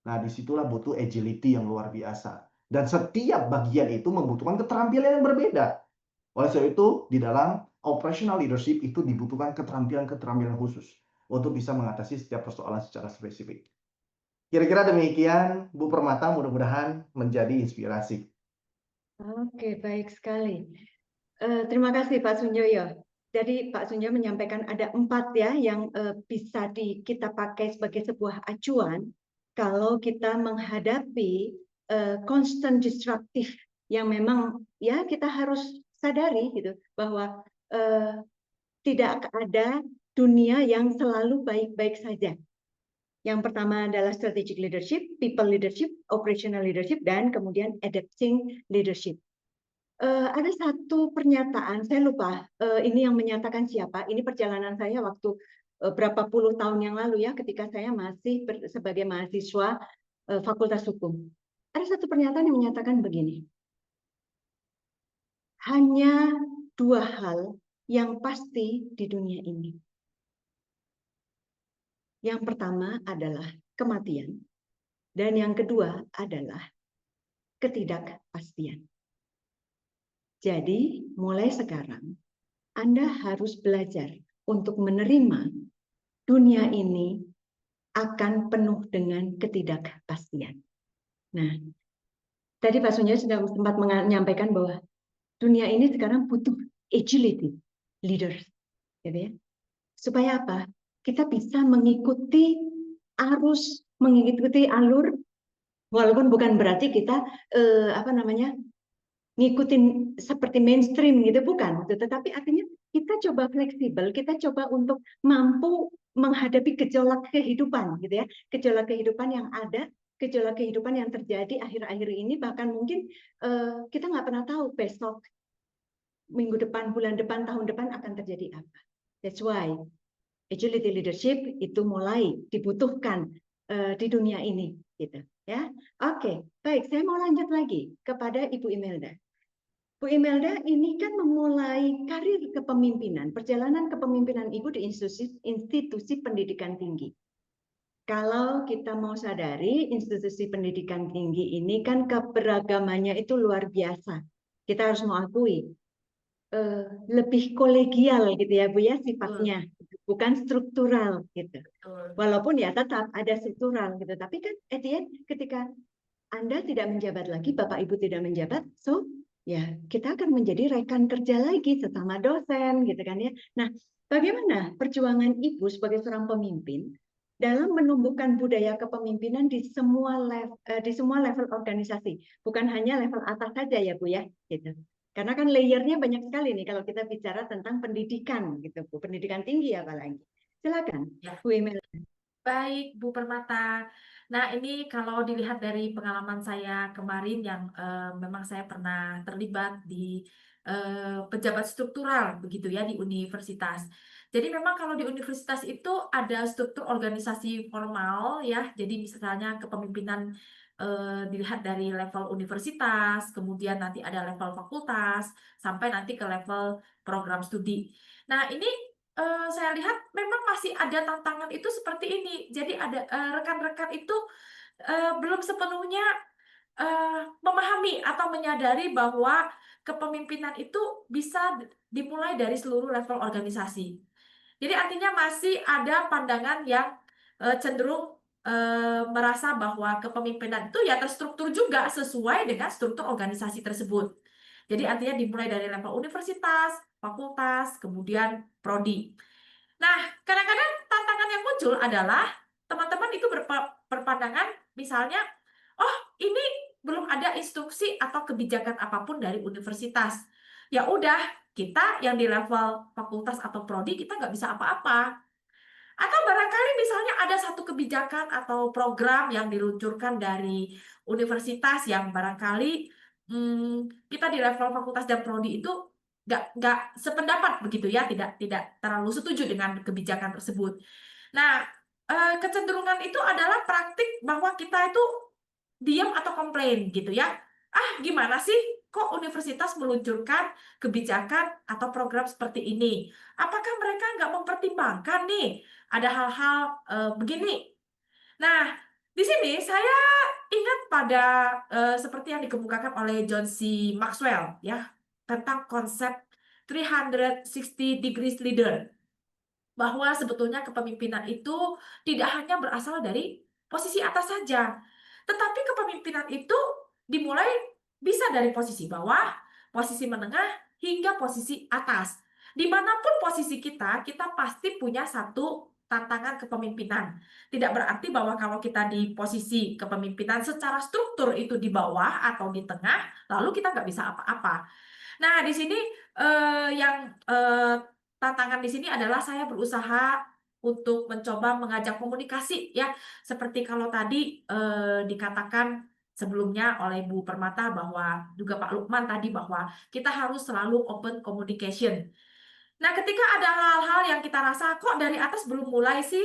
Nah, disitulah butuh agility yang luar biasa. Dan setiap bagian itu membutuhkan keterampilan yang berbeda. Oleh sebab itu, di dalam operational leadership itu dibutuhkan keterampilan-keterampilan khusus untuk bisa mengatasi setiap persoalan secara spesifik. Kira-kira demikian, Bu Permata, mudah-mudahan menjadi inspirasi. Oke, baik sekali. Terima kasih Pak Sunjoyo. Jadi Pak Sunjoyo menyampaikan ada 4 ya yang bisa kita pakai sebagai sebuah acuan kalau kita menghadapi constant disruptive yang memang ya kita harus sadari gitu bahwa tidak ada dunia yang selalu baik-baik saja. Yang pertama adalah strategic leadership, people leadership, operational leadership, dan kemudian adapting leadership. Ada satu pernyataan, saya lupa ini yang menyatakan siapa. Ini perjalanan saya waktu berapa puluh tahun yang lalu ya, ketika saya masih sebagai mahasiswa Fakultas Hukum. Ada satu pernyataan yang menyatakan begini, hanya dua hal yang pasti di dunia ini. Yang pertama adalah kematian, dan yang kedua adalah ketidakpastian. Jadi, mulai sekarang, Anda harus belajar untuk menerima dunia ini akan penuh dengan ketidakpastian. Nah, tadi Pak Sunyo sudah sempat menyampaikan bahwa dunia ini sekarang butuh agility leaders, gitu ya. Supaya apa? Kita bisa mengikuti arus, mengikuti alur, walaupun bukan berarti kita ngikutin seperti mainstream gitu, bukan. Tetapi artinya kita coba fleksibel, kita coba untuk mampu menghadapi gejolak kehidupan, gitu ya, gejolak kehidupan yang ada, gejolak kehidupan yang terjadi akhir-akhir ini, bahkan mungkin kita nggak pernah tahu besok, minggu depan, bulan depan, tahun depan akan terjadi apa. That's why agility leadership itu mulai dibutuhkan di dunia ini, gitu ya. Oke, baik, saya mau lanjut lagi kepada Ibu Imelda. Bu Imelda ini kan memulai karir kepemimpinan, perjalanan kepemimpinan Ibu di institusi pendidikan tinggi. Kalau kita mau sadari, institusi pendidikan tinggi ini kan keberagamannya itu luar biasa. Kita harus mengakui lebih kolegial gitu ya Bu ya sifatnya, bukan struktural gitu. Walaupun ya tetap ada struktural gitu, tapi kan at the end ketika Anda tidak menjabat lagi, Bapak Ibu tidak menjabat, so ya kita akan menjadi rekan kerja lagi sesama dosen gitu kan ya. Nah, bagaimana perjuangan Ibu sebagai seorang pemimpin dalam menumbuhkan budaya kepemimpinan di semua level organisasi, bukan hanya level atas saja ya Bu ya, gitu. Karena kan layernya banyak sekali nih kalau kita bicara tentang pendidikan gitu Bu, pendidikan tinggi apalagi. Silakan Ya. Bu Imelda. Baik, Bu Permata. Nah, ini kalau dilihat dari pengalaman saya kemarin yang memang saya pernah terlibat di pejabat struktural begitu ya di universitas. Jadi memang kalau di universitas itu ada struktur organisasi formal ya. Jadi misalnya kepemimpinan dilihat dari level universitas, kemudian nanti ada level fakultas, sampai nanti ke level program studi. Nah, ini saya lihat memang masih ada tantangan itu seperti ini. Jadi ada rekan-rekan itu belum sepenuhnya memahami atau menyadari bahwa kepemimpinan itu bisa dimulai dari seluruh level organisasi. Jadi artinya masih ada pandangan yang cenderung merasa bahwa kepemimpinan itu ya terstruktur juga sesuai dengan struktur organisasi tersebut. Jadi artinya dimulai dari level universitas, fakultas, kemudian prodi. Nah, kadang-kadang tantangan yang muncul adalah teman-teman itu berpandangan misalnya, oh ini belum ada instruksi atau kebijakan apapun dari universitas. Ya udah, kita yang di level fakultas atau prodi kita nggak bisa apa-apa. Atau barangkali misalnya ada satu kebijakan atau program yang diluncurkan dari universitas yang barangkali kita di level fakultas dan prodi itu nggak sependapat begitu ya, tidak terlalu setuju dengan kebijakan tersebut. Nah, kecenderungan itu adalah praktik bahwa kita itu diam atau komplain gitu ya. Ah, gimana sih kok universitas meluncurkan kebijakan atau program seperti ini? Apakah mereka nggak mempertimbangkan nih ada hal-hal begini? Nah, di sini saya ingat pada seperti yang dikemukakan oleh John C. Maxwell ya tentang konsep 360 degrees leader, bahwa sebetulnya kepemimpinan itu tidak hanya berasal dari posisi atas saja, tetapi kepemimpinan itu dimulai bisa dari posisi bawah, posisi menengah, hingga posisi atas. Dimanapun posisi kita pasti punya satu tantangan kepemimpinan. Tidak berarti bahwa kalau kita di posisi kepemimpinan secara struktur itu di bawah atau di tengah, lalu kita nggak bisa apa-apa. Nah, di sini tantangan di sini adalah saya berusaha untuk mencoba mengajak komunikasi ya, seperti kalau tadi dikatakan sebelumnya oleh Bu Permata bahwa juga Pak Lukman tadi bahwa kita harus selalu open communication. Nah, ketika ada hal-hal yang kita rasa kok dari atas belum mulai sih,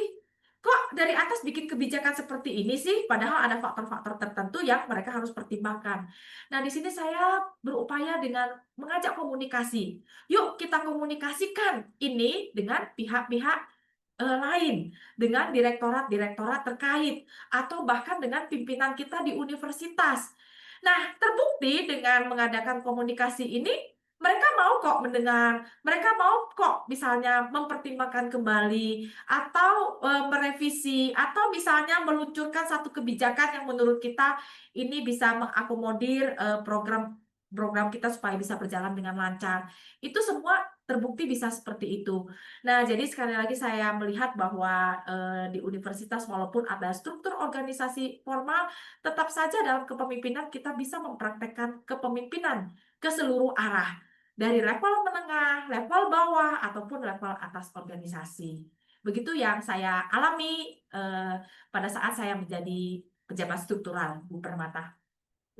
kok dari atas bikin kebijakan seperti ini sih, padahal ada faktor-faktor tertentu yang mereka harus pertimbangkan. Nah, di sini saya berupaya dengan mengajak komunikasi. Yuk kita komunikasikan ini dengan pihak-pihak lain, dengan direktorat-direktorat terkait, atau bahkan dengan pimpinan kita di universitas. Nah, terbukti dengan mengadakan komunikasi ini, mereka mau kok mendengar, mereka mau kok misalnya mempertimbangkan kembali, atau merevisi, atau misalnya meluncurkan satu kebijakan yang menurut kita ini bisa mengakomodir program kita supaya bisa berjalan dengan lancar. Itu semua terbukti bisa seperti itu. Nah, jadi sekali lagi saya melihat bahwa di universitas walaupun ada struktur organisasi formal, tetap saja dalam kepemimpinan kita bisa mempraktekkan kepemimpinan ke seluruh arah. Dari level menengah, level bawah, ataupun level atas organisasi. Begitu yang saya alami pada saat saya menjadi pejabat struktural, Bu Permata.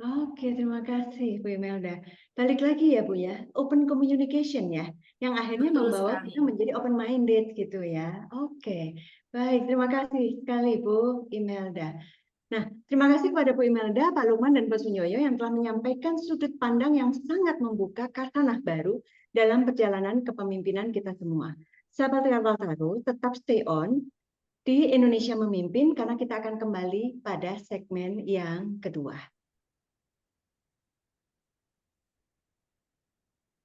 Oke, terima kasih Bu Imelda. Balik lagi ya Bu ya, open communication ya, yang akhirnya Betul membawa sekali. kita menjadi open minded gitu ya. Oke, baik, terima kasih sekali Bu Imelda. Nah, terima kasih kepada Bu Imelda, Pak Lukman, dan Pak Sunyoyo yang telah menyampaikan sudut pandang yang sangat membuka khasanah baru dalam perjalanan kepemimpinan kita semua. Sahabat Kalpataru, tetap stay on di Indonesia Memimpin karena kita akan kembali pada segmen yang kedua.